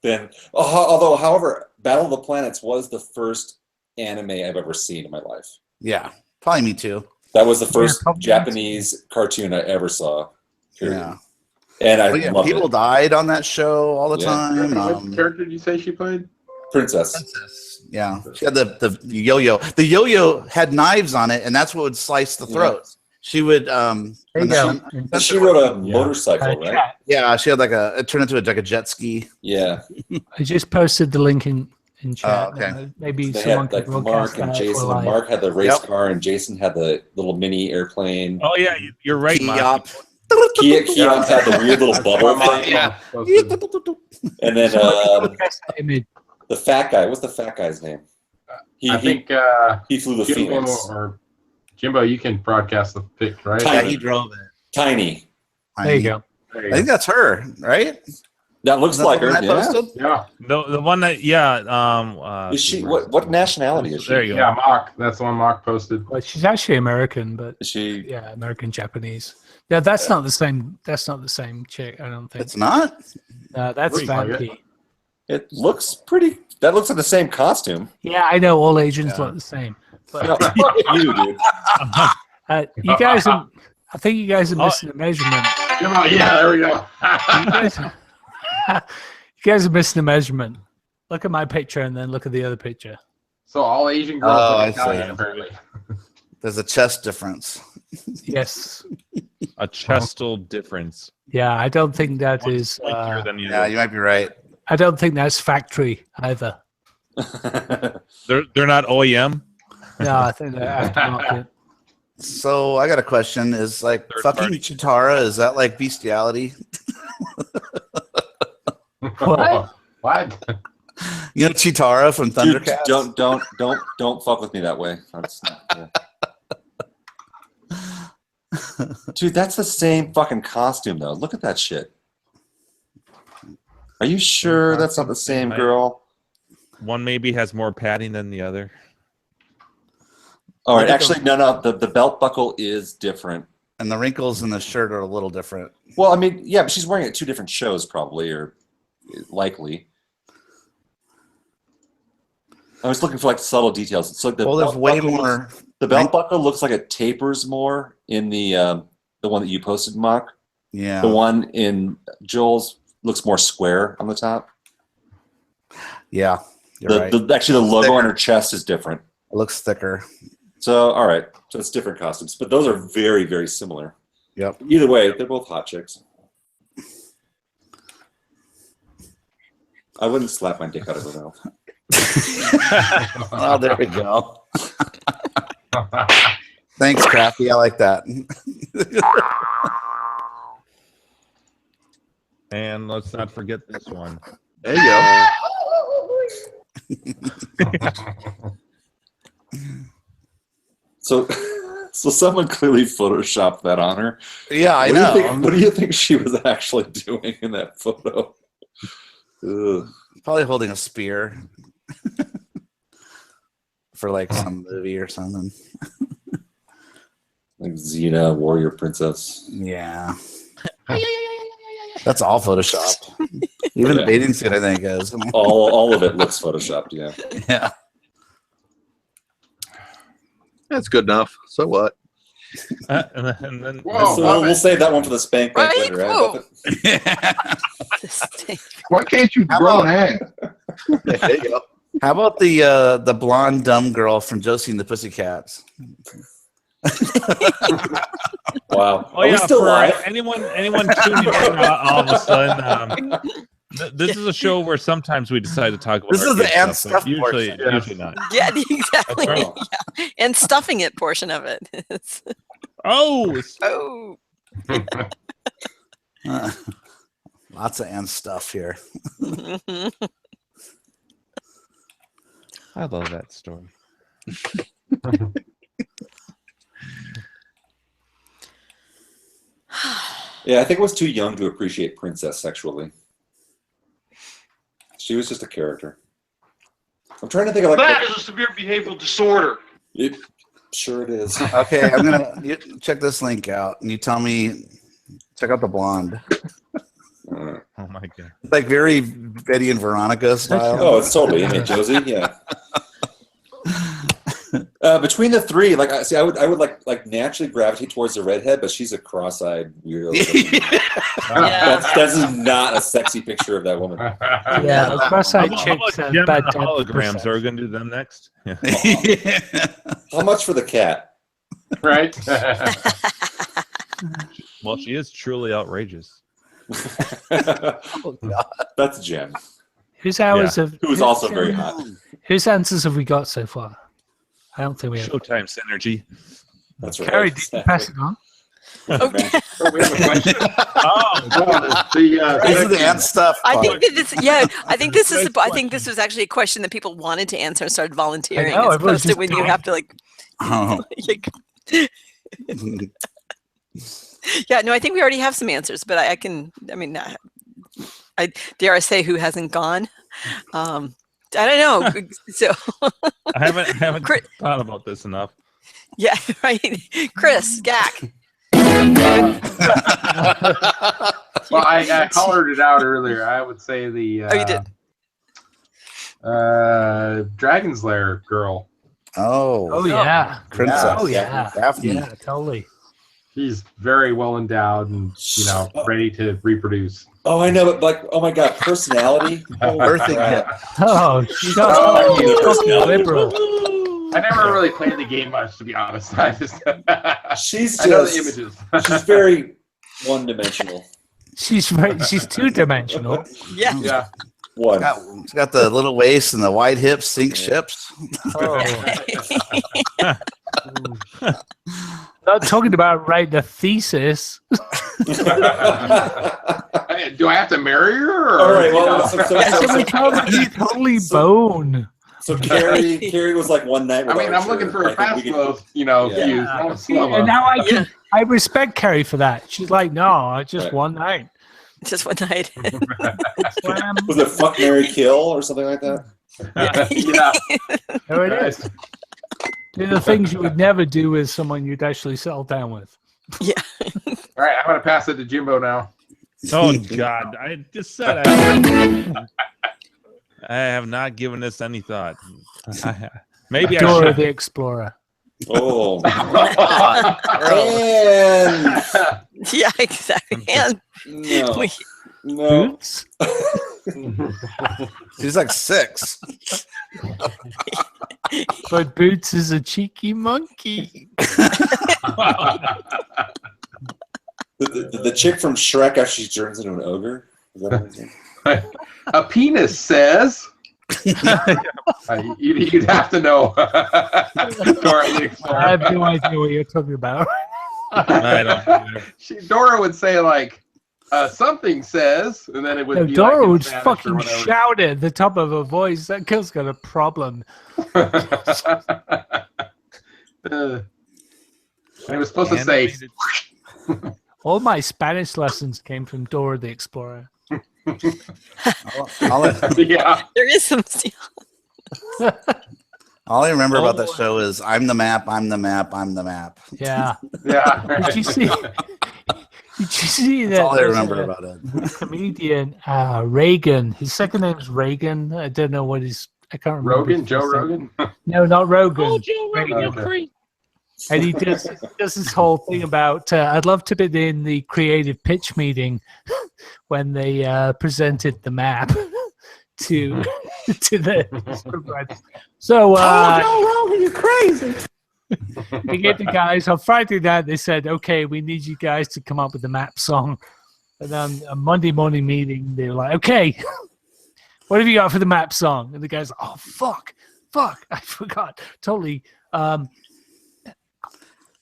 than. Although, however, Battle of the Planets was the first anime I've ever seen in my life. Yeah, probably me too. That was the first probably. Japanese cartoon I ever saw. Period. Yeah. And I But yeah, loved people it. died on that show all the Yeah. time. What character did you say she played? Princess. Yeah, she had the yo-yo. The yo-yo had knives on it, and that's what would slice the throats. She would There you go. She rode a Yeah. motorcycle, right? Chat. Yeah, she had like it turned into a jet ski. Yeah. I just posted the link in chat. okay. Maybe They someone had could like broadcast Mark and that Jason. for live. Mark had the race Yep. car, and Jason had the little mini airplane. Oh yeah, you're right, Mark. Keop had the weird little bubble thing. Yeah. And then Broadcast that image. the fat guy. What's the fat guy's name? I think he flew the Jimbo Phoenix. or Jimbo, you can broadcast the pic, right? Yeah, he drove it. Tiny. There you go. There you I go. think that's her, right? That looks Is that like the her. one I Yeah. posted? Yeah, The one that Is she what nationality is she? There you go. yeah, Mock. That's the one Mock posted. Well, she's actually American, but Is she? yeah, American Japanese. Yeah, that's not the same. That's not the same chick. I don't think. It's not. That's Looks like Vanky. It looks pretty. That looks like the same costume. Yeah, I know all Asians Yeah. look the same. But No, fuck you, dude. you guys, I think you guys are missing a measurement. Come on, yeah, there we go. You guys are missing a measurement. Look at my picture and then look at the other picture. So all Asian girls Oh, are I Italian, see. apparently. There's a chest difference. Yes. A chestal difference. Yeah, I don't think that One's is. pointier than the Yeah, other. you might be right. I don't think that's factory either. They're not OEM. No, I think they're aftermarket. So I got a question: is like Third fucking party. Chitara? Is that like bestiality? What? What? You know Chitara from Dude, Thundercats? don't fuck with me that way. That's not, yeah. Dude, that's the same fucking costume though. Look at that shit. Are you sure that's not the same girl? One maybe has more padding than the other. All right, actually, no. The belt buckle is different. And the wrinkles in the shirt are a little different. Well, I mean, yeah, but she's wearing it at two different shows, probably, or likely. I was looking for like subtle details. It's like the Well, there's belt way buckle more. the belt buckle looks like it tapers more in the one that you posted, Mock. Yeah. The one in Joel's looks more square on the top. Yeah. You're right. Actually, the logo Thicker. on her chest is different. It looks thicker. So, all right, so it's different costumes, but those are very, very similar. Yep. Either way, they're both hot chicks. I wouldn't slap my dick out of her mouth. Oh, there we go. Thanks, Crafty. I like that. And let's not forget this one. There you go. So someone clearly photoshopped that on her. Yeah, I What do you know. think- what do you think she was actually doing in that photo? Ugh. Probably holding a spear for like some movie or something. Like Xena, warrior princess. Yeah. That's all photoshopped. Even the bathing suit, I think, is. All of it looks photoshopped. Yeah. Yeah. That's good enough. So what? And then Whoa, So we'll save that one for the spank bank Right? later, Whoa. right? This thing. Why can't you How grow about- an egg? There you go. How about the blonde dumb girl from Josie and the Pussycats? Wow. Oh Are we yeah, still for live? anyone tuning in all of a sudden, this is a show where sometimes we decide to talk about. This our is the kid and stuff, stuff but usually, portion. usually not. Yeah, exactly. right. Yeah. And stuffing it portion of it. It's- Oh, oh. Lots of and stuff here. I love that story. Yeah, I think I was too young to appreciate Princess sexually. She was just a character. I'm trying to think of like. That is a severe behavioral disorder. It, sure it is. Okay, I'm gonna check this link out, and you tell me. Check out the blonde. Oh my god. It's like very Betty and Veronica style. Oh, it's totally in it, Josie. Yeah. Between the three, like I would like naturally gravitate towards the redhead, but she's a cross-eyed weirdo. Yeah. That's not a sexy picture of that woman. Yeah, the cross-eyed How about chicks are Gem bad and the depth holograms? perception. Are we gonna do them next? Yeah. How much for the cat? Right? Well, she is truly outrageous. That's Jen, Whose hours of who is also very hot. whose answers have we got so far? I don't think we have. Showtime synergy. That's right. Carrie, did you pass it on? We have a question. Oh, This is the ant stuff. I part. think that this, yeah, I think this is. I think this was actually a question that people wanted to answer and started volunteering, I know, as everyone's opposed to just when you have to like. Oh. Yeah, no, I think we already have some answers, but I can. I mean, I dare I say who hasn't gone. I don't know. So I haven't thought about this enough. yeah, right. Chris Gack. Well, I colored it out earlier. I would say the. Oh, you did. Dragon's Lair girl. Oh yeah, Princess. oh yeah, Daphne. yeah, totally. She's very well endowed and ready to reproduce. Oh, I know, but like, oh my god, personality. Birthing hit. Oh, she's liberal. I never really played the game much, to be honest. I just She's I know the just, images. she's very one-dimensional. She's two-dimensional. Yeah. Yeah. One. She's got the little waist and the wide hips, sink ships. Oh. Not talking about writing a thesis. Do I have to marry her? Or, All right, well, She's totally bone. So Carrie was like one night. I mean, I'm looking for a fast flow, views, not slow-mo. And now I respect Carrie for that. She's like, no, just one night. Just one night. Was it fuck, marry, kill or something like that? Yeah. There it is. Do the things you would never do with someone you'd actually settle down with. Yeah. All right, I'm going to pass it to Jimbo now. Oh God! I just said I have not given this any thought. Maybe Dora I should. the Explorer. Oh. And yeah, exactly. And no. No. Boots? She's like 6. But Boots is a cheeky monkey. The chick from Shrek actually turns into an ogre? Is that what it is? A penis says. You'd have to know. Dora the Explorer. I have no idea what you're talking about. I don't. Dora would say like, something says, and then it would be Dora like would Spanish or fucking whatever. shout at the top of her voice. That girl's got a problem. I was supposed to say. All my Spanish lessons came from Dora the Explorer. Yeah. There is some. All I remember about that show is I'm the map, I'm the map, I'm the map. Yeah. Yeah. Did you see? Did you see that? That's all I remember about it. Comedian Reagan. His second name is Reagan. I don't know what his. I can't remember. Rogan, Joe Rogan. No, not Rogan. Oh, Joe Rogan, you're Okay. free. And he does this whole thing about I'd love to be in the creative pitch meeting when they presented the map to the scriptwriters. So Joe Rogan, you're crazy. they gave the guys on Friday night. They said, "Okay, we need you guys to come up with the map song." And then a Monday morning meeting, they were like, "Okay, what have you got for the map song?" And the guys, "Oh fuck, I forgot totally."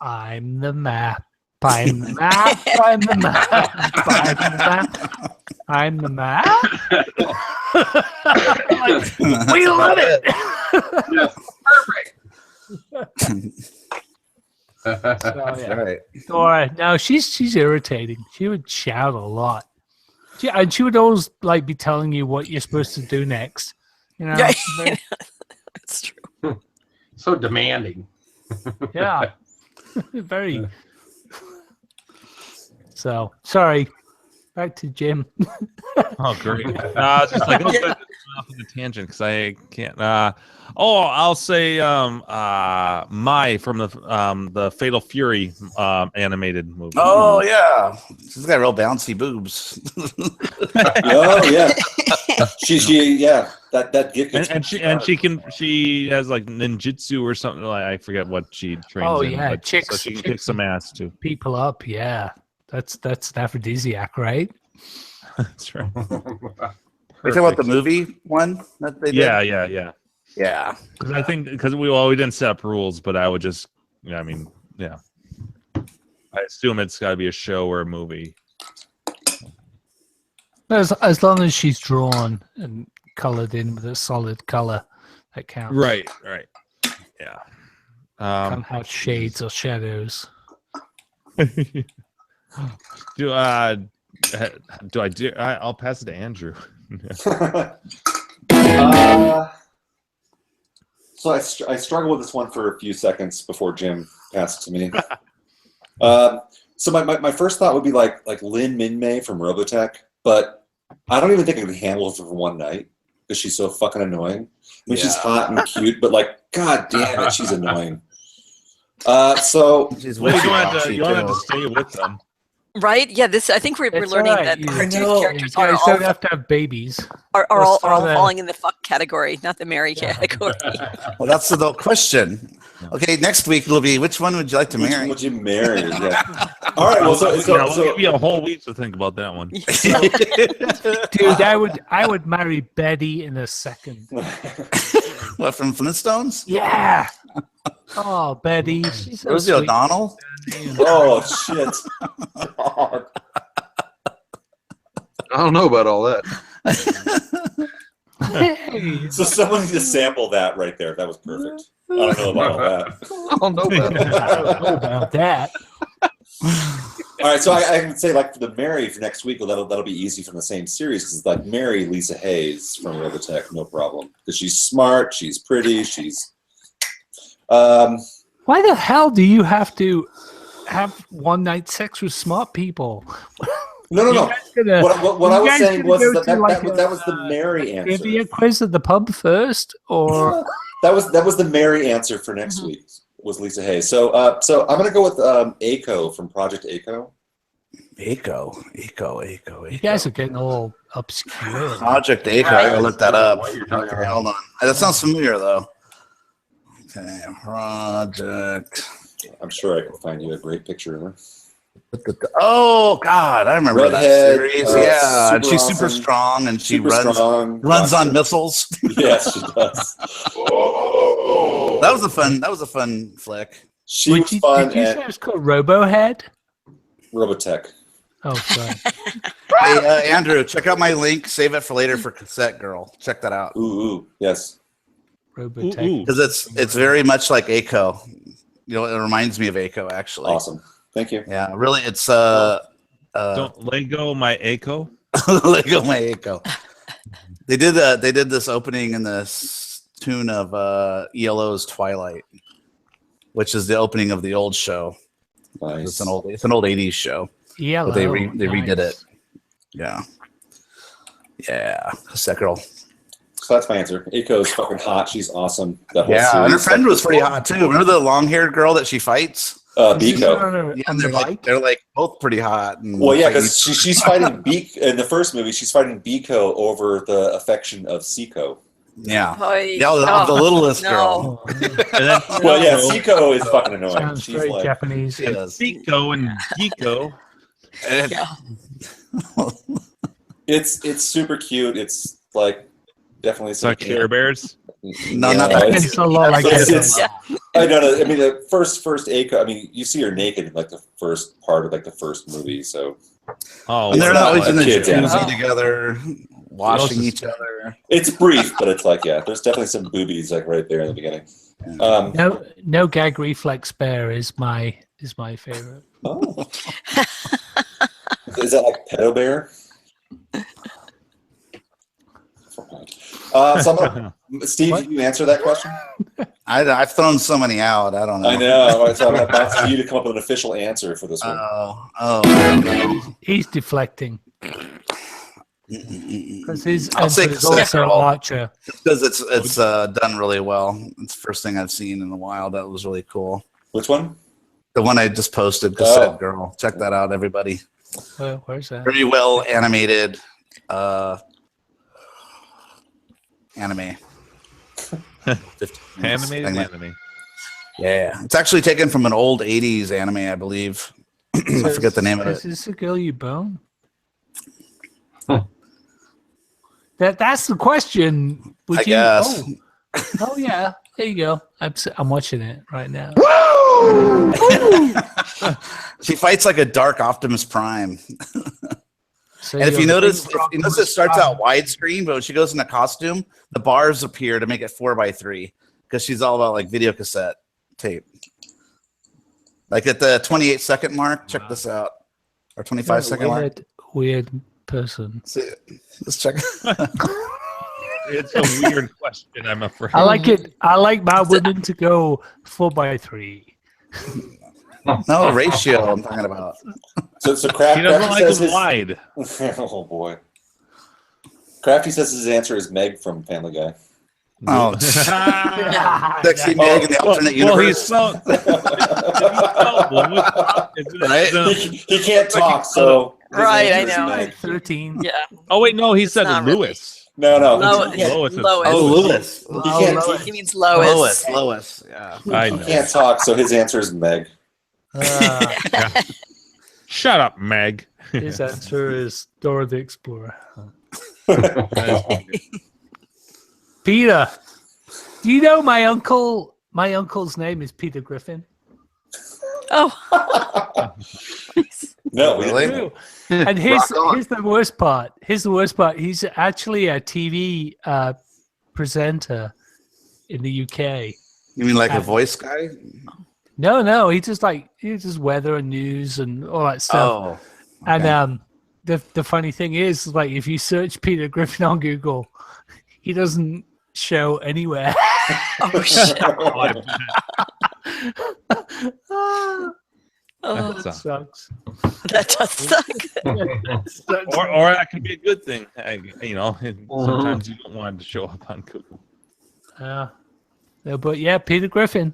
I'm the map. I'm the map. I'm the map. I'm the map. I'm the map. Like, we love it. Yes. Perfect. So, yeah. All right. Dora, no, she's irritating. She would shout a lot. And she would always like be telling you what you're supposed to do next. You know? That's true. So demanding. Yeah. Very. So sorry. Back to Jim. Oh, great. It's just like off on the tangent because I can't. I'll say Mai from the Fatal Fury animated movie. Oh yeah, she's got real bouncy boobs. Oh yeah. She yeah. that gift gets she has like ninjutsu or something. Like I forget what she trains. Oh in, yeah, but, chicks. So she can kick some ass too. People up. Yeah, that's an aphrodisiac, right? That's right. You talking about the movie one that they did? Yeah. Yeah. Because we didn't set up rules, but I would just, I assume it's got to be a show or a movie. As long as she's drawn and colored in with a solid color, that counts. Right. Yeah. Can't have shades or shadows. I'll pass it to Andrew. So I struggled with this one for a few seconds before Jim passed it to me. So my first thought would be like Lin Minmay from Robotech, but I don't even think I could handle her for one night because she's so fucking annoying. I mean, she's hot and cute, but like, god damn it, she's annoying. So She's you don't wishy-washy, have to too. stay with them. Right? Yeah, I think we're It's learning alright, that you- cartoon know. characters You are guys all, don't have to have babies. are Let's all throw that- falling in the fuck category, not the Mary category. Well, that's the question. Okay, next week it'll be which one would you like to which one marry? would you marry? Yeah. All right. Well, We'll so give you a whole week to think about that one. Dude, I would marry Betty in a second. What, from Flintstones? Yeah. Oh, Betty. She's so Rosie sweet. O'Donnell? oh shit. God. I don't know about all that. Hey. So someone needs to sample that right there. That was perfect. I don't know about all that. I don't know about that. I don't know about that. All right, so I can say like for the Mary for next week, well, that'll be easy from the same series because like Mary Lisa Hayes from Robotech, no problem because she's smart, she's pretty, she's. Why the hell do you have to have one night sex with smart people? No. You guys gonna- What I you was guys saying gonna was go that to, like, that was the Mary answer. Trivia quiz at the pub first, or That was the Mary answer for next week. Was Lisa Hayes. So I'm gonna go with Aiko from Project Aiko. Aiko. you guys are getting all obscure. Project Aiko. I gotta look that up. Okay, hold on. That sounds familiar though. Okay, Project. I'm sure I can find you a great picture of her. Oh God, I remember Redhead, that series. Yeah, and super she's super awesome, strong, and she super runs strong, on missiles. Yes, she does. That was a fun flick. She was Did fun you say at it was called Robohead? Robotech. Oh, sorry. Hey, Andrew, check out my link. Save it for later for Cassette Girl. Check that out Ooh, yes. Robotech. because it's very much like Aiko. You know, it reminds me of Aiko actually. Awesome. Thank you. Yeah, really, it's Don't Lego my Aiko. Lego my Aiko. They did this opening in the tune of ELO's Twilight, which is the opening of the old show. Nice. It's an old 80s show. Yeah, But they redid it. Yeah. Cassette Girl. So that's my answer. Aiko's fucking hot. She's awesome. That whole Yeah, and her series. friend was pretty hot too. Remember the long-haired girl that she fights? Biko. Yeah, they're like both pretty hot. And Well, yeah, because she's fighting Beak in the first movie. She's fighting Biko over the affection of Siko. Yeah. Oy. The littlest no. girl. And then Well, yeah, Siko is fucking annoying. Sounds She's very like, Japanese. She is. Pico and Geeko. And Yeah. it's super cute. It's like definitely It's like Care Bears. No, not Yeah, that. It's a lot like It's- that. I don't know. I mean, the first Aiko. I mean, you see her naked in like the first part of like the first movie. So Oh, And they're It's not always in the like kids, jacuzzi yeah. together, washing else is- each other. it's brief, but it's like there's definitely some boobies like right there in the beginning. No gag reflex bear is my favorite. Oh. Is that like Pedo Bear? So I'm gonna, Steve, What? did you answer that question? I've thrown so many out. I don't know. I know. So I'm about for you to come up with an official answer for this one. I don't know. He's deflecting Mm-mm-mm. because his I'll say answer is Cassette also Girl. Archer. Because it's done really well. It's the first thing I've seen in a while. That was really cool. Which one? The one I just posted, Cassette Oh. Girl. Check that out, everybody. Where's that? Very well animated. anime. 15 minutes. Animated anime. Yeah, it's actually taken from an old '80s anime, I believe. I forget the name of Is it. this a girl you bone? That's the question. Would I you? guess. Oh yeah. There you go. I'm watching it right now. She fights like a dark Optimus Prime. So And if you you're notice, thinking it starts out widescreen, but when she goes into costume, the bars appear to make it 4:3 because she's all about like video cassette tape. Like at the 28-second mark, check this out, or 25-second mark. Weird person. See, let's check. It's a weird question, I'm afraid. I like it. I like my women to go 4:3. No ratio. I'm talking about. So Crafty He doesn't like says them his, wide. oh boy. Crafty says his answer is Meg from Family Guy. Oh, sexy Meg in the alternate universe. He can't talk, so his Right, I answer is know. Meg. 13. Yeah. Oh wait, no, he said not Lewis. No. Lois. Lois. Oh, Lewis. He can't, Lois. He means Lois. Lois. Yeah. I he know. can't talk, so his answer is Meg. Shut up, Meg. His answer is Dora the Explorer. Peter, do you know my uncle? My uncle's name is Peter Griffin. Oh. No, Really? True. And here's Rock on. here's the worst part. Here's the worst part. He's actually a TV presenter in the UK. You mean like a voice guy? No, he just weather and news and all that stuff. Oh. And the funny thing is, like, if you search Peter Griffin on Google, he doesn't show anywhere. Oh shit. Oh, That that sucks. That does suck. Or that could be a good thing. Sometimes you don't want it to show up on Google. No, but yeah, Peter Griffin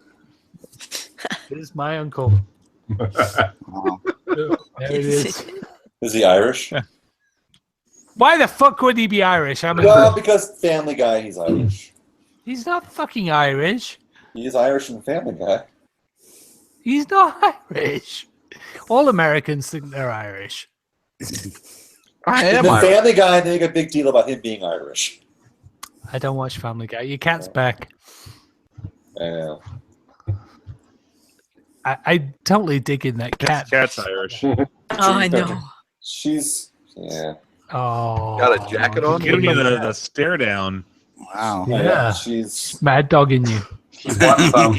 is my uncle. Wow. There it is. Is he Irish? Why the fuck would he be Irish? Well, because Family Guy, he's Irish. He's not fucking Irish. He's Irish in Family Guy. He's not Irish. All Americans think they're Irish. I In am the Irish. Family Guy, they make a big deal about him being Irish. I don't watch Family Guy. Your cat's back. I know. I totally dig in that cat. Cat's Irish. Oh, I know. She's, yeah. Oh, Got a jacket on? Giving you the stare down. Wow. Yeah. She's mad dogging you. She's want some.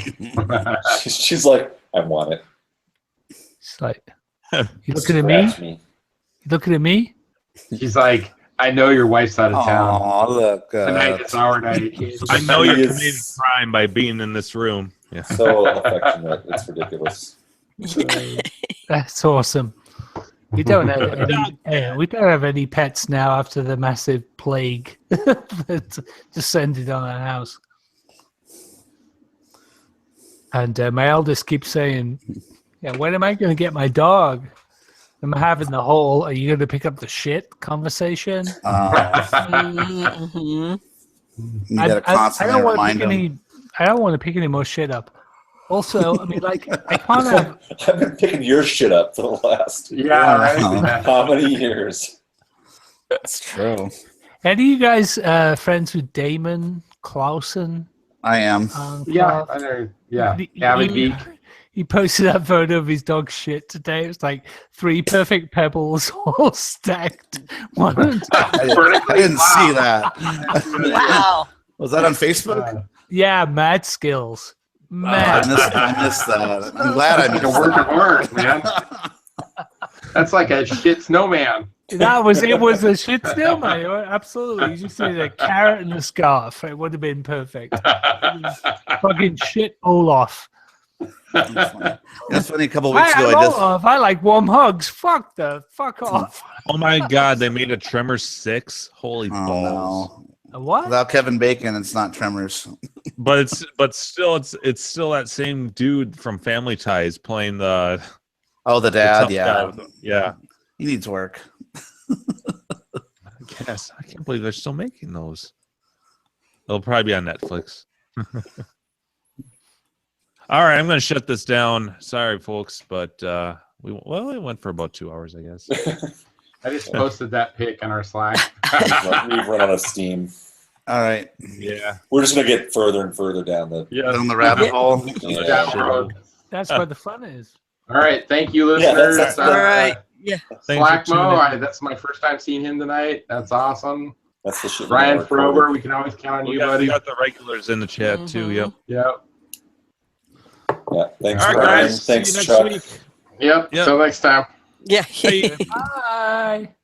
she's like, I want it. It's like, you looking at me? Scratch me. You looking at me? She's like, I know your wife's out of town. Oh, look. Tonight is our night. I know you're He is committing crime by being in this room. Yeah. so affectionate. It's ridiculous. That's awesome. We don't have any pets now after the massive plague that descended on our house. And my eldest keeps saying, "Yeah, when am I going to get my dog?" I'm having the whole "Are you going to pick up the shit?" conversation. Mm-hmm. You gotta constantly remind them. I don't want to pick any more shit up. Also, I mean, like, I can't have. I've been picking your shit up for the last Yeah, right. how many years? That's true. Any of you guys friends with Damon Clausen? I am. Yeah, I know. Yeah. Abby Beak. He posted that photo of his dog shit today. It was like 3 perfect pebbles all stacked. One on top. I didn't see that. Wow. Was that on Facebook? Yeah, mad skills. Mad. I missed that. I'm glad I Like missed a work that. of art, man. That's like a shit snowman. It was a shit snowman. Absolutely. You just needed a carrot and a scarf. It would have been perfect. Fucking shit Olaf. That's funny. A couple weeks I ago, am I just Olaf. I like warm hugs. Fuck off. Oh my God, they made a Tremors 6. Holy oh balls! no. A what? Without Kevin Bacon, it's not Tremors. But still that same dude from Family Ties playing the Oh, the the dad. tough guy Yeah, with the- yeah. he needs work. I guess I can't believe they're still making those. It'll probably be on Netflix. All right, I'm going to shut this down. Sorry, folks, but we went for about 2 hours, I guess. I just posted that pic in our Slack. We've run out of steam. All right. Yeah. We're just gonna get further and further down the Down the rabbit hole. yeah. That's where the fun is. All right, thank you, Yeah, listeners. that's All right. Yeah. Slackmo, that's my first time seeing him tonight. That's awesome. That's the shit. Ryan Frober, we can always count on you, We buddy. got the regulars in the chat too. Yep. Yep. Yeah. Thanks, All right, Brian. guys. Thanks, See you Chuck. next week. Yep. Yep. Till next time. Yeah. Hey. Bye.